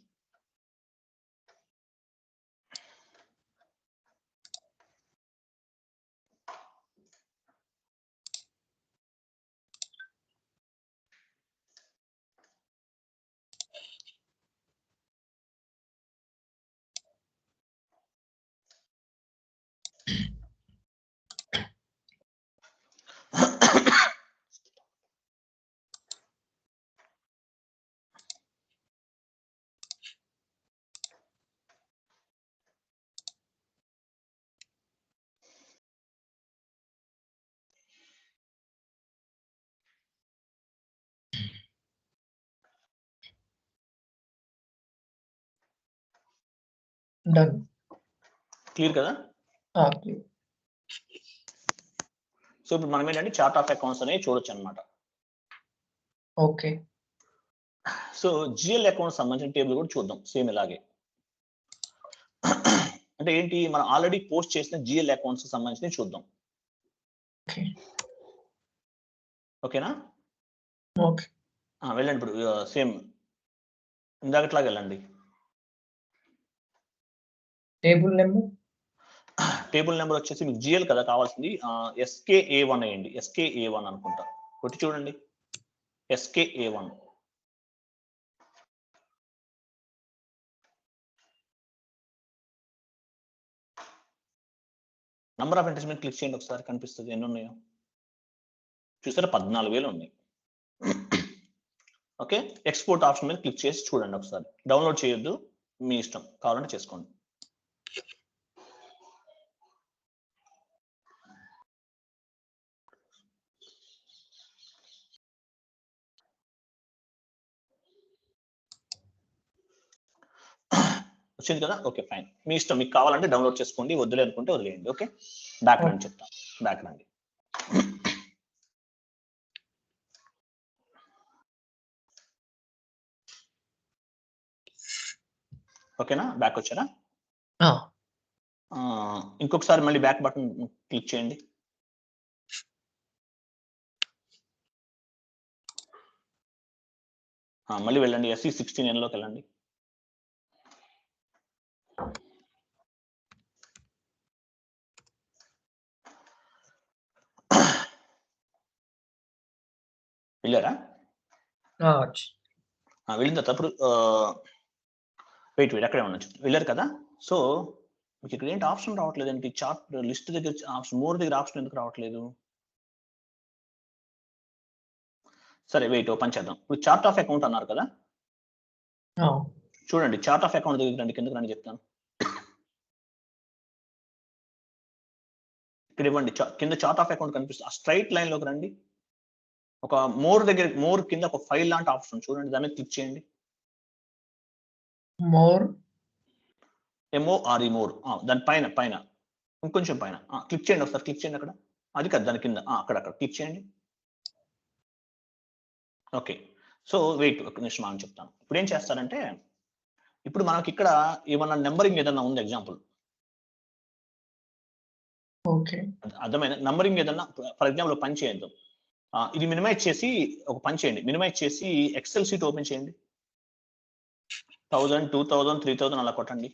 డన్. క్లియర్ కదా. సో ఇప్పుడు మనం ఏంటంటే చార్ట్ ఆఫ్ అకౌంట్స్ అనేవి చూడొచ్చు అనమాట. ఓకే. సో GL అకౌంట్ సంబంధించిన టేబుల్ కూడా చూద్దాం సేమ్ ఇలాగే. అంటే ఏంటి, మనం ఆల్రెడీ పోస్ట్ చేసిన జిఎల్ అకౌంట్స్ సంబంధించి చూద్దాం. ఓకే. ఓకేనా? ఓకే. వెళ్ళండి. ఇప్పుడు సేమ్ ఇందాకట్లాగా వెళ్ళండి. టేబుల్ నెంబర్ వచ్చేసి మీకు జిఎల్ కదా కావాల్సింది. SKA1 అయ్యండి. SKA1 అనుకుంటా. కొట్టి చూడండి. SKA1. నంబర్ ఆఫ్ ఎంట్రీస్ మీద క్లిక్ చేయండి ఒకసారి, కనిపిస్తుంది ఎన్ని ఉన్నాయో. చూసారా, 14,000 ఉన్నాయి. ఓకే, ఎక్స్పోర్ట్ ఆప్షన్ మీద క్లిక్ చేసి చూడండి ఒకసారి. డౌన్లోడ్ చేయొద్దు, మీ ఇష్టం, కావాలంటే చేసుకోండి. వచ్చింది కదా? Okay, fine. మీ ఇష్టం, మీకు కావాలంటే డౌన్లోడ్ చేసుకోండి, వద్దులే అనుకుంటే వదిలేయండి. ఓకే, బ్యాక్ రండి, చెప్తాను. బ్యాక్ రండి. ఓకేనా? బ్యాక్ వచ్చారా? ఇంకొకసారి మళ్ళీ బ్యాక్ బటన్ క్లిక్ చేయండి. మళ్ళీ వెళ్ళండి, SE16N లోకి వెళ్ళండి. వెళ్ళారా? వెళ్ళిన తర్వాత ఇప్పుడు వెయిట్ అక్కడే ఉండొచ్చు. వెళ్ళారు కదా? సో మీకు ఇక్కడ ఏంటి ఆప్షన్ రావట్లేదు ఏంటి? చార్ట్ లిస్ట్ దగ్గర ఆప్షన్, మోర్ దగ్గర ఆప్షన్ ఎందుకు రావట్లేదు? సరే వెయిట్, ఓపెన్ చేద్దాం. ఇప్పుడు చార్ట్ ఆఫ్ అకౌంట్ అన్నారు కదా, చూడండి. చార్ట్ ఆఫ్ అకౌంట్ దగ్గర రండి, కిందకి రండి చెప్తాను. ఇక్కడ ఇవ్వండి, కింద చార్ట్ ఆఫ్ అకౌంట్ కనిపిస్తుంది. ఆ స్ట్రైట్ లైన్ లోకి రండి. ఒక మోర్ దగ్గర, మోర్ కింద ఒక ఫైల్ లాంటి ఆప్షన్ చూడండి, దాని మీద క్లిక్ చేయండి. More, MORE, more. దాని పైన పైన ఇంకొంచెం పైన క్లిక్ చేయండి ఒకసారి. క్లిక్ చేయండి అక్కడ. అది కాదు, దాని కింద అక్కడ క్లిక్ చేయండి. ఓకే, సో వెయిట్ ఒక నిమిషం అని చెప్తాను. ఇప్పుడు ఏం చేస్తారంటే, ఇప్పుడు మనకి ఇక్కడ ఏమన్నా నెంబరింగ్ ఏదన్నా ఉంది, ఎగ్జాంపుల్. ఓకే, అర్థమైన నంబరింగ్ ఏదన్నా, ఫర్ ఎగ్జాంపుల్ పని చేద్దాం. ఇది మినిమైజ్ చేసి ఒక పని చేయండి. మినిమైజ్ చేసి ఎక్సెల్ షీట్ ఓపెన్ చేయండి. 1000, 2000, 3000 అలా కొట్టండి.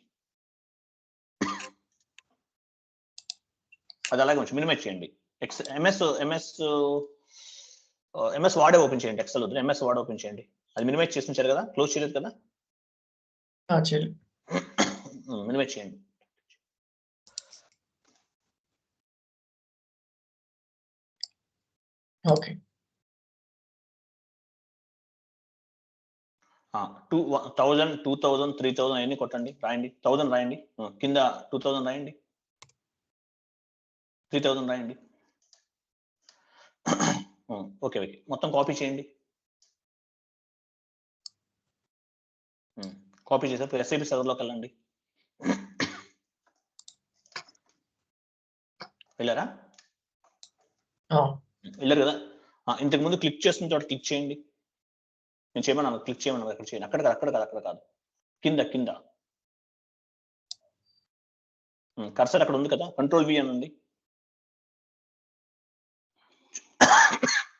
అది అలాగే ఉంచి మినిమైజ్ చేయండి. ఎంఎస్ వాడే ఓపెన్ చేయండి. ఎక్సెల్ వద్దు, ఎంఎస్ వాడే ఓపెన్ చేయండి. అది మినిమైజ్ చేసి ఉంచారు కదా, క్లోజ్ చేయలేదు కదా? మినిమైజ్ చేయండి. ఓకే, 1000, 2000, 3000 అవన్నీ కొట్టండి. రాయండి. 1000 రాయండి. కింద 2000 రాయండి. 3000 రాయండి. ఓకే, మొత్తం కాపీ చేయండి. కాపీ చేసేప్పుడు SAP సర్వర్లోకి వెళ్ళండి. వెళ్ళారా? వెళ్ళారు కదా? ఇంతకు ముందు క్లిక్ చేస్తున్న చోట క్లిక్ చేయండి. నేను చేయమన్నాను, క్లిక్ చేయమన్నాను, అక్కడ చేయండి. అక్కడ కాదు, కింద కర్సర్ అక్కడ ఉంది కదా, కంట్రోల్ V అనండి.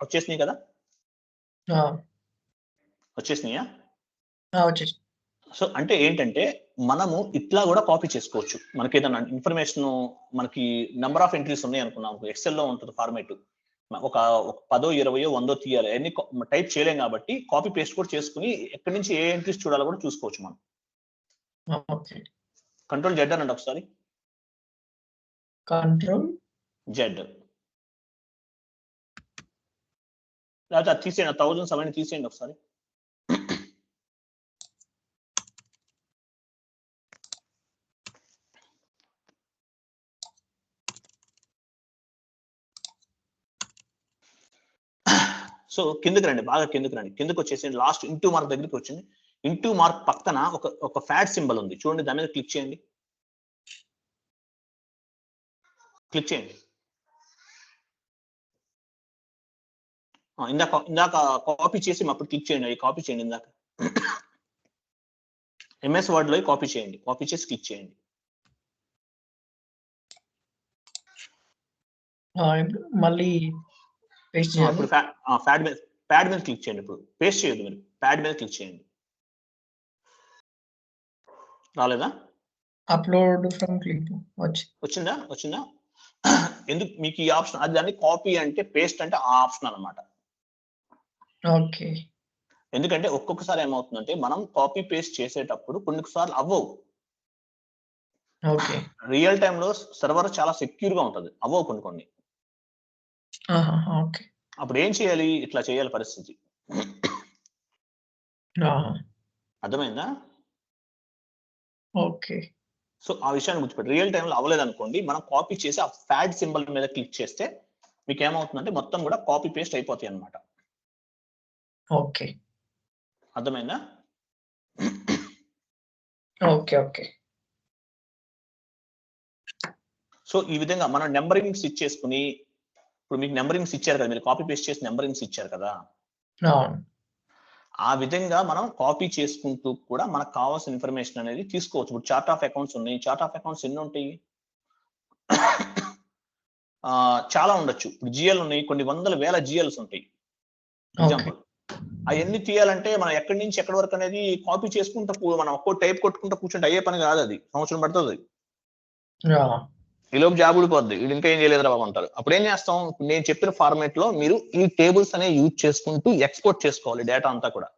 వచ్చేసినాయి కదా? వచ్చేసినాయా? సో అంటే ఏంటంటే, మనము ఇట్లా కూడా కాపీ చేసుకోవచ్చు. మనకి ఏదైనా ఇన్ఫర్మేషన్, మనకి నెంబర్ ఆఫ్ ఎంట్రీస్ ఉన్నాయి అనుకున్నాం, ఎక్సెల్ లో ఉంటుంది ఫార్మేట్. ఒక 10, 20, 100 తీయాలి, అన్ని టైప్ చేయలేం కాబట్టి కాపీ పేస్ట్ కూడా చేసుకుని ఎక్కడి నుంచి ఏ ఎంట్రీస్ చూడాలో కూడా చూసుకోవచ్చు మనం. కంట్రోల్ Z అనండి ఒకసారి. Control Z. లేకపోతే అది తీసేయండి, 1000 అవన్నీ తీసేయండి ఒకసారి. సో కిందకి రండి, బాగా కిందకి రండి. కిందకి వచ్చేసి లాస్ట్ ఇంటూ మార్క్ దగ్గరికి వచ్చింది. ఇంటూ మార్క్ పక్కన ఒక ఫ్యాట్ సింబల్ ఉంది చూడండి, దాని మీద క్లిక్ చేయండి. క్లిక్ చేయండి. ఇందాక కాపీ చేసి అప్పుడు క్లిక్ చేయండి. అవి కాపీ చేయండి. ఇందాక MS వర్డ్ లో కాపీ చేయండి. కాపీ చేసి క్లిక్ చేయండి. ఇప్పుడు మళ్ళీ పేస్ట్ ఇప్పుడు చేయాలి. ప్యాడ్ మీద క్లిక్ చేయండి. ఇప్పుడు పేస్ట్ చేయొద్దు, మీరు ప్యాడ్ మీద క్లిక్ చేయండి. రాలేదా? అప్‌లోడ్ ఫ్రమ్ క్లిప్ వచ్చిందా? ఎందుకు మీకు ఈ ఆప్షన్? అది దాన్ని కాపీ అంటే, పేస్ట్ అంటే ఆ ఆప్షన్ అన్నమాట. ఓకే. ఎందుకంటే ఒక్కొక్కసారి ఏమవుతుందంటే మనం కాపీ పేస్ట్ చేసేటప్పుడు కొన్నిసార్లు అవ్వవు. ఓకే. రియల్ టైమ్ లో సర్వర్ చాలా సెక్యూర్ గా ఉంటది. అవ్వవు కొన్ని. ఆహా! ఓకే. అప్పుడు ఏం చేయాలి? ఇట్లా చేయాలి పరిస్థితి. ఆహా! అర్థమైందా? ఓకే. సో ఆ విషయాన్ని గుర్తుపెట్టి రియల్ టైమ్ లో అవ్వలేదనుకోండి, మనం కాపీ చేసి ఆ ప్యాడ్ సింబల్ మీద క్లిక్ చేస్తే మీకు ఏమవుతుందంటే మొత్తం కూడా కాపీ పేస్ట్ అయిపోతాయి అన్నమాట. ఓకే. అర్థమైందా? ఓకే. సో ఈ విధంగా మనం నెంబరింగ్స్ ఇచ్చేసుకుని, ఇప్పుడు మీకు నెంబరింగ్స్ ఇచ్చారు కదా, మీరు కాపీ పేస్ట్ చేసి నెంబరింగ్స్ ఇచ్చారు కదా, అవును. ఆ విధంగా మనం కాపీ చేసుకుంటూ కూడా మనకు కావాల్సిన ఇన్ఫర్మేషన్ అనేది తీసుకోవచ్చు. ఇప్పుడు చార్ట్ ఆఫ్ అకౌంట్స్ ఉన్నాయి. చార్ట్ ఆఫ్ అకౌంట్స్ ఎన్ని ఉంటాయి? చాలా ఉండొచ్చు. ఇప్పుడు జిఎల్ ఉన్నాయి, కొన్ని వందల వేల జిఎల్స్ ఉంటాయి. ఎగ్జాంపుల్ అవన్నీ తీయాలంటే మనం ఎక్కడి నుంచి ఎక్కడి వరకు అనేది కాపీ చేసుకుంటూ మనం ఒక్కో టైప్ కొట్టుకుంటూ కూర్చుంటే అయ్యే పని కాదు. అది సంవత్సరం పడుతుంది. ఈలోపు జాబ్ ఊడిపోద్ది. వీడు ఇంకా ఏం చేయలేదు బాబు అంటారు. అప్పుడు ఏం చేస్తాం? నేను చెప్పిన ఫార్మేట్ లో మీరు ఈ టేబుల్స్ అనేవి యూజ్ చేసుకుంటూ ఎక్స్పోర్ట్ చేసుకోవాలి డేటా అంతా కూడా.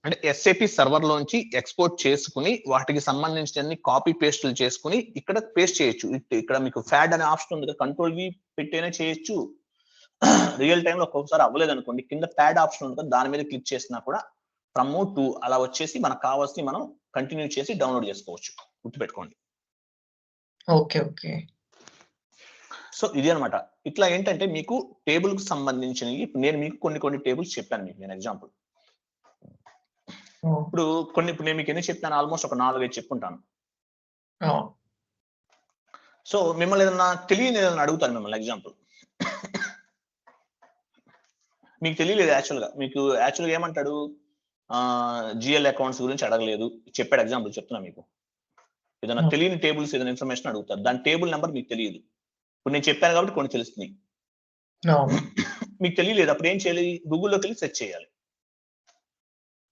అంటే ఎస్ఏపి సర్వర్ లోంచి ఎక్స్పోర్ట్ చేసుకుని వాటికి సంబంధించిన కాపీ పేస్టులు చేసుకుని ఇక్కడ పేస్ట్ చేయొచ్చు. ఇక్కడ మీకు ఫ్యాడ్ అనే ఆప్షన్ ఉంది, కంట్రోల్ వి పెట్టేనే చేయొచ్చు. రియల్ టైమ్ లో ఒక్కొక్కసారి అవ్వలేదు అనుకోండి, కింద ప్యాడ్ ఆప్షన్ ఉంది, దాని మీద క్లిక్ చేసినా కూడా ప్రమోట్ టు అలా వచ్చేసి మనకు కావాల్సి మనం కంటిన్యూ చేసి డౌన్లోడ్ చేసుకోవచ్చు. గుర్తుపెట్టుకోండి. ఓకే. సో ఇది అనమాట. ఇట్లా ఏంటంటే మీకు టేబుల్ కు సంబంధించినవి నేను మీకు కొన్ని టేబుల్స్ చెప్పాను. మీకు నేను ఎగ్జాంపుల్ ఇప్పుడు నేను మీకు ఎన్ని చెప్తాను? ఆల్మోస్ట్ ఒక 4-5 చెప్పుకుంటాను. సో మిమ్మల్ని ఏదన్నా ఏదన్నా అడుగుతాను మిమ్మల్ని. ఎగ్జాంపుల్ మీకు తెలియలేదు మీకు యాక్చువల్గా ఏమంటాడు? జిఎల్ అకౌంట్స్ గురించి అడగలేదు, చెప్పాడు. ఎగ్జాంపుల్ చెప్తున్నా మీకు. ఏదైనా తెలియని టేబుల్స్ ఏదైనా ఇన్ఫర్మేషన్ అడుగుతారు, దాని టేబుల్ నెంబర్ మీకు తెలియదు. ఇప్పుడు నేను చెప్పాను కాబట్టి కొన్ని తెలుస్తున్నాయి. మీకు తెలియలేదు, అప్పుడు ఏం చేయాలి? గూగుల్లోకి వెళ్ళి సెర్చ్ చేయాలి.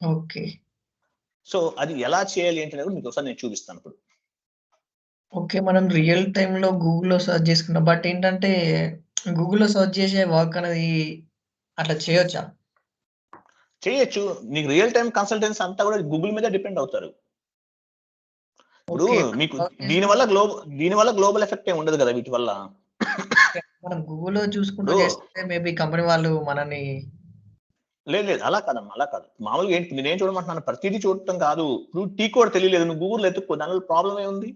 ఓకే. సో అది ఎలా చేయాలి ఏంటనేది మీకు ఒకసారి నేను చూపిస్తాను ఇప్పుడు. ఓకే. మనం రియల్ టైమ్‌లో గూగుల్‌లో సెర్చ్ చేసుకున్నాం. బట్ ఏంటంటే గూగుల్‌లో సెర్చ్ చేసే వర్క్ అనేది అట్లా చేయొచ్చా? చేయొచ్చు. నీకు రియల్ టైమ్ కన్సల్టెన్సీ అంతా కూడా గూగుల్ మీద డిపెండ్ అవుతారు. ఇప్పుడు మీకు దీనివల్ల గ్లోబల్ ఎఫెక్ట్ ఏమి ఉండదు కదా వీటి వల్ల. మనం గూగుల్‌లో చూసుకుంటూ చేస్తే మేబీ కంపెనీ వాళ్ళు మనల్ని లేదు అలా కాదమ్మా, అలా కాదు. మామూలుగా ఏంటి నేనేం చూడమంటున్నాను, ప్రతిదీ చూడటం కాదు. ఇప్పుడు టీ కోడ్ తెలియలేదు, నువ్వు గూగుల్ ఎత్తుక్కో, దానివల్ల ప్రాబ్లం ఏముంది?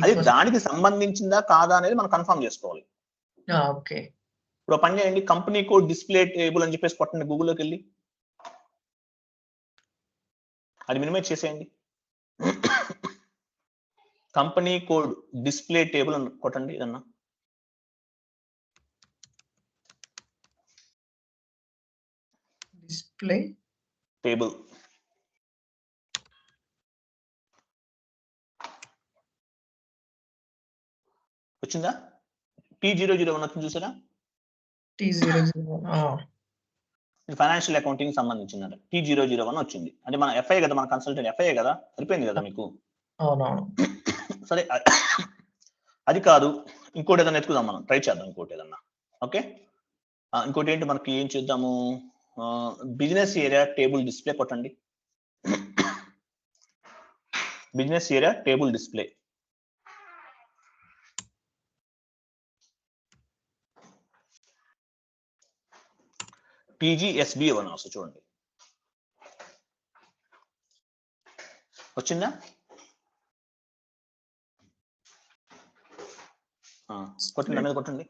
అది దానికి సంబంధించిందా కాదా అనేది మనం కన్ఫర్మ్ చేసుకోవాలి. ఓకే. ఇప్పుడు పని చేయండి, కంపెనీ కోడ్ డిస్ప్లే టేబుల్ అని చెప్పేసి కొట్టండి గూగుల్లోకి వెళ్ళి. అది మినిమైజ్ చేసేయండి. కంపెనీ కోడ్ డిస్ప్లే టేబుల్ అని కొట్టండి. ఏదన్నా డిస్ప్లే టేబుల్ వచ్చిందా? T001 వచ్చింది చూసారా? T001 financial accounting సంబంధించిందంట. T001 వచ్చింది. అంటే మన ఎఫ్ఐ కదా, మన కన్సల్టెంట్ ఎఫ్ఐ కదా, సరిపోయింది కదా మీకు. అవునవును. సరే అది కాదు, ఇంకోటి ఏదైనా ఎత్తుకుదాం, మనం ట్రై చేద్దాం ఇంకోటి ఏదన్నా. ఓకే, ఇంకోటి ఏంటి మనకి ఏం చేద్దాము? బిజినెస్ ఏరియా టేబుల్ డిస్ప్లే కొట్టండి. Business area table display. PGSB అని వస్తుంది చూడండి. వచ్చిందా? కొట్టండి, దాని మీద కొట్టండి.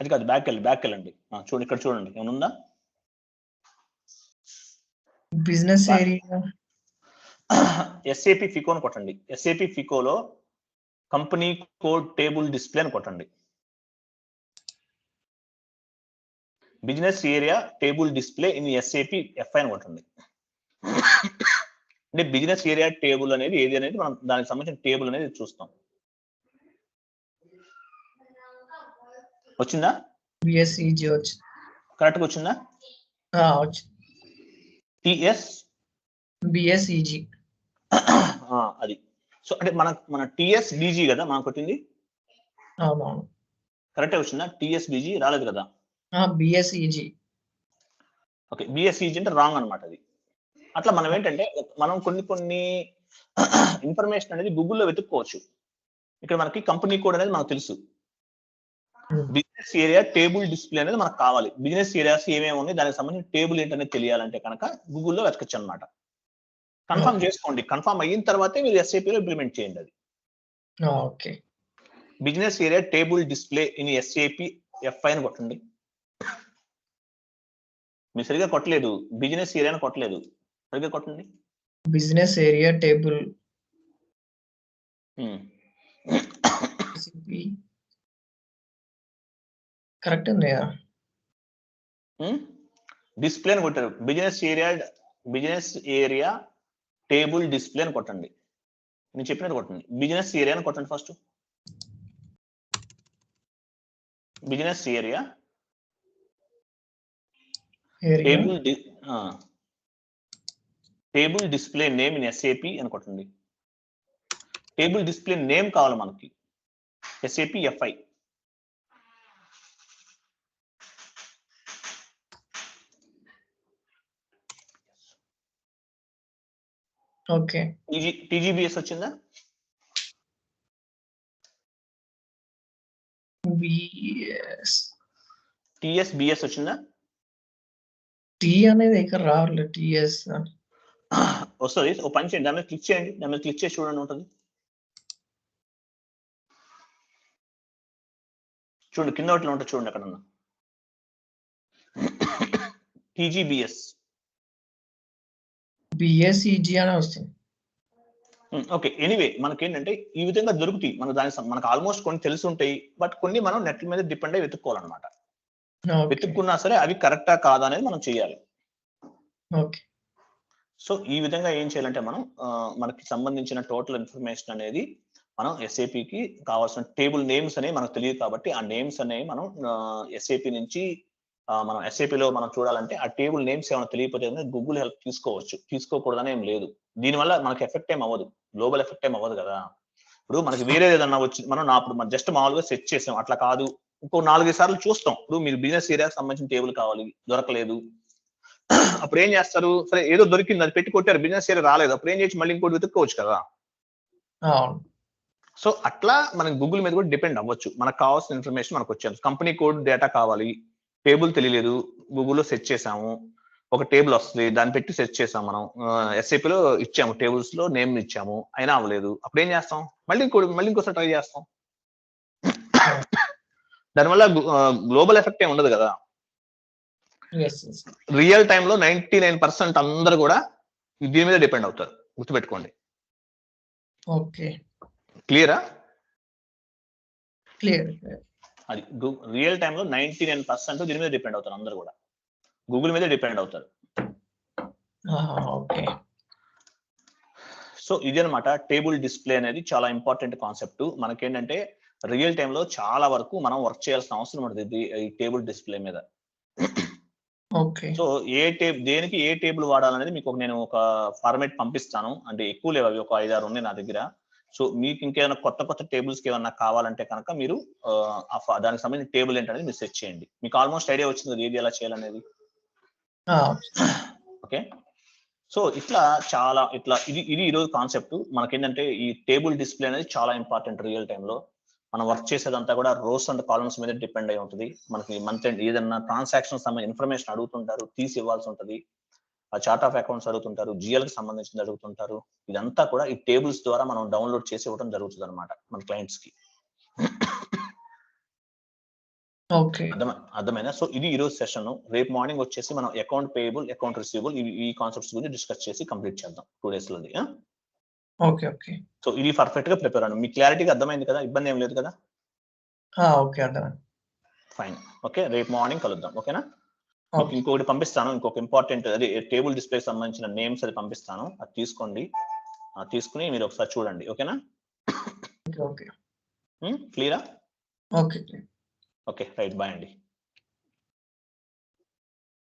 అది కాదు, బ్యాక్ వెళ్ళండి. చూడండి, ఇక్కడ చూడండి, ఏమైనా ఉందా? బిజినెస్ ఏరియా SAP FICO అని కొట్టండి. SAP FICOలో కంపెనీ కోడ్ టేబుల్ డిస్ప్లే అని కొట్టండి. Business area table display in SAP FI అని ఉంటుంది. అంటే బిజినెస్ ఏరియా టేబుల్ అనేది ఏది అనేది మనం దానికి సంబంధించిన టేబుల్ అనేది చూస్తాం. వచ్చిందా? బిఎస్ఈజీ వచ్చింది. కరెక్ట్గా వచ్చిందా? వచ్చింది. టిఎస్ బిఎస్ఈజీ అది. సో అంటే మన టిఎస్ బీజీ కదా మనకు కొట్టింది. అవునవును. కరెక్టే వచ్చిందా? టిఎస్ బీజీ రాలేదు కదా. బిఎస్ఈజీ. ఓకే, బిఎస్ఈజీ అంటే రాంగ్ అనమాట అది. అట్లా మనం ఏంటంటే మనం కొన్ని ఇన్ఫర్మేషన్ అనేది గూగుల్లో వెతుక్కోవచ్చు. ఇక్కడ మనకి కంపెనీ కోడ్ అనేది మనకు తెలుసు. బిజినెస్ ఏరియా టేబుల్ డిస్ప్లే అనేది మనకు కావాలి. బిజినెస్ ఏరియాస్ ఏమేమి ఉన్నాయి దానికి సంబంధించిన టేబుల్ ఏంటనేది తెలియాలంటే కనుక గూగుల్లో వెతకచ్చు అనమాట. కన్ఫర్మ్ చేసుకోండి. కన్ఫర్మ్ అయిన తర్వాతే మీరు ఎస్ఏపీలో ఇంప్లిమెంట్ చేయండి అది. Okay. Business area table display in SAP FI అని కొట్టండి. మీరు సరిగా కొట్టలేదు, బిజినెస్ ఏరియాని కొట్టలేదు, సరిగా కొట్టండి. బిజినెస్ ఏరియా టేబుల్ కరెక్ట్ ఉంది కదా. డిస్ప్లే అని కొట్టారు. బిజినెస్ ఏరియా టేబుల్ డిస్ప్లే అని కొట్టండి. నేను చెప్పినట్టు కొట్టండి. బిజినెస్ ఏరియా అని కొట్టండి first. Business area table display name in SAP అని కొట్టండి. టేబుల్ డిస్ప్లే నేమ్ కావాలి మనకి, ఎస్ఏపి ఎఫ్ఐ. ఓకే. టీజీబీఎస్ వచ్చిందా? టిఎస్బిఎస్ వచ్చిందా? టీ అనేది ఇక్కడ రావట్లేదు. టిఎస్ వస్తుంది. ఓ పని చేయండి, దాని మీద క్లిక్ చేయండి. దాని మీద క్లిక్ చేసి చూడండి, ఉంటుంది. చూడండి కింద వాటిలో ఉంటుంది, చూడండి అక్కడ. టీజీబీఎస్ బిఎస్ఈజీ అని వస్తుంది. ఓకే, ఎనీవే మనకేంటంటే ఈ విధంగా దొరుకుతాయి. మనకు ఆల్మోస్ట్ కొన్ని తెలిసి ఉంటాయి, బట్ కొన్ని మనం నెట్ మీద డిపెండ్ అయ్యి వెతుక్కోవాలన్నమాట. వెతుక్కున్నా సరే అవి కరెక్టా కాదా అనేది మనం చేయాలి. ఓకే. సో ఈ విధంగా ఏం చేయాలంటే మనం మనకి సంబంధించిన టోటల్ ఇన్ఫర్మేషన్ అనేది మనం ఎస్ఏపికి కావాల్సిన టేబుల్ నేమ్స్ అనేవి మనకు తెలియదు కాబట్టి ఆ నేమ్స్ అనేవి మనం ఎస్ఏపి నుంచి మనం ఎస్ఏపిలో మనం చూడాలంటే ఆ టేబుల్ నేమ్స్ ఏమైనా తెలియకపోతే గూగుల్ హెల్ప్ తీసుకోవచ్చు. తీసుకోకూడదని ఏం లేదు. దీనివల్ల మనకి ఎఫెక్ట్ ఏం అవ్వదు, గ్లోబల్ ఎఫెక్ట్ ఏం అవ్వదు కదా. ఇప్పుడు మనకి వేరే ఏదన్నా వచ్చి మనం జస్ట్ మామూలుగా సెట్ చేసాం, అట్లా కాదు. ఇంకో 4-5 సార్లు చూస్తాం. ఇప్పుడు మీరు బిజినెస్ ఏరియాకి సంబంధించిన టేబుల్ కావాలి, దొరకలేదు. అప్పుడు ఏం చేస్తారు? సరే ఏదో దొరికింది, అది పెట్టి కొట్టారు, బిజినెస్ ఏరియా రాలేదు. అప్పుడు ఏం చేయొచ్చు? మళ్ళీ ఇంకోటి వెతుక్కోవచ్చు కదా. సో అట్లా మనం గూగుల్ మీద కూడా డిపెండ్ అవ్వచ్చు. మనకు కావాల్సిన ఇన్ఫర్మేషన్ మనకు వచ్చేది. కంపెనీ కోడ్ డేటా కావాలి, టేబుల్ తెలియలేదు, గూగుల్లో సెర్చ్ చేసాము, ఒక టేబుల్ వస్తుంది, దాన్ని పెట్టి సెర్చ్ చేసాం. మనం ఎస్ఏపిలో ఇచ్చాము, టేబుల్స్ లో నేమ్ ఇచ్చాము, అయినా అవ్వలేదు. అప్పుడు ఏం చేస్తాం? మళ్ళీ ఇంకోసారి ట్రై చేస్తాం. దానివల్ల గ్లోబల్ ఎఫెక్ట్ ఏమి ఉండదు కదా. రియల్ టైమ్ లో 99% అందరూ కూడా దీని మీద డిపెండ్ అవుతారు, గుర్తుపెట్టుకోండి. ఓకే, క్లియరా? క్లియర్. అది రియల్ టైమ్ లో 99% దీని మీద డిపెండ్ అవుతారు, అందరూ కూడా గూగుల్ మీద డిపెండ్ అవుతారు. ఓకే. సో ఇది అనమాట టేబుల్ డిస్ప్లే అనేది చాలా ఇంపార్టెంట్ కాన్సెప్ట్. మనకేంటంటే రియల్ టైమ్ లో చాలా వరకు మనం వర్క్ చేయాల్సిన అవసరం ఉంటుంది ఈ టేబుల్ డిస్ప్లే మీద. సో దేనికి ఏ టేబుల్ వాడాలనేది మీకు నేను ఒక ఫార్మేట్ పంపిస్తాను. అంటే ఎక్కువ లేవు, అవి ఒక 5-6 ఉన్నాయి నా దగ్గర. సో మీకు ఇంకేమైనా కొత్త టేబుల్స్ ఏమన్నా కావాలంటే కనుక మీరు దానికి సంబంధించిన టేబుల్ ఏంటనేది మీరు సెట్ చేయండి. మీకు ఆల్మోస్ట్ ఐడియా వచ్చింది ఏది ఎలా చేయాలనేది. ఓకే, సో ఇది ఈరోజు కాన్సెప్ట్. మనకేంటంటే ఈ టేబుల్ డిస్ప్లే అనేది చాలా ఇంపార్టెంట్. రియల్ టైమ్ లో మనం వర్క్ చేసేదంతా కూడా రోస్ అండ్ కాలమ్స్ మీద డిపెండ్ అయి ఉంటుంది. మనకి మంత్ ఎండ్ ఏదన్నా ట్రాన్సాక్షన్స్ సంబంధించిన ఇన్ఫర్మేషన్ అడుగుతుంటారు, తీసి ఇవ్వాల్సి ఉంటుంది. ఆ చార్ట్ ఆఫ్ అకౌంట్స్ అడుగుతుంటారు, జిఎల్ కి సంబంధించింది అడుగుతుంటారు. ఇదంతా కూడా ఈ టేబుల్స్ ద్వారా మనం డౌన్లోడ్ చేసి ఇవ్వడం జరుగుతుంది అనమాట మన క్లయింట్స్ కి. అర్థమైనా? సో ఇది ఈ రోజు సెషన్. రేపు మార్నింగ్ వచ్చేసి మనం అకౌంట్ పేయబుల్, అకౌంట్ రిసీవబుల్ ఈ కాన్సెప్ట్స్ గురించి డిస్కస్ చేసి కంప్లీట్ చేద్దాం 2 days లోది. ఓకే. సో ఇది పర్ఫెక్ట్ గా ప్రిపేర్ అవ్వండి. మీ క్లారిటీగా అర్థమైంది కదా? ఇబ్బంది ఏం లేదు కదా? ఓకే, అర్థమైంది. ఫైన్. ఓకే, రేపు మార్నింగ్ కలుద్దాం. ఓకేనా? మీకు ఇంకొకటి పంపిస్తాను, ఇంకొక ఇంపార్టెంట్ అది టేబుల్ డిస్ప్లే సంబంధించిన నేమ్స్ అది పంపిస్తాను, అది తీసుకోండి. తీసుకుని మీరు ఒకసారి చూడండి. ఓకేనా? ఓకే. క్లియరా? ఓకే. Okay, right. బాయ్ అండి.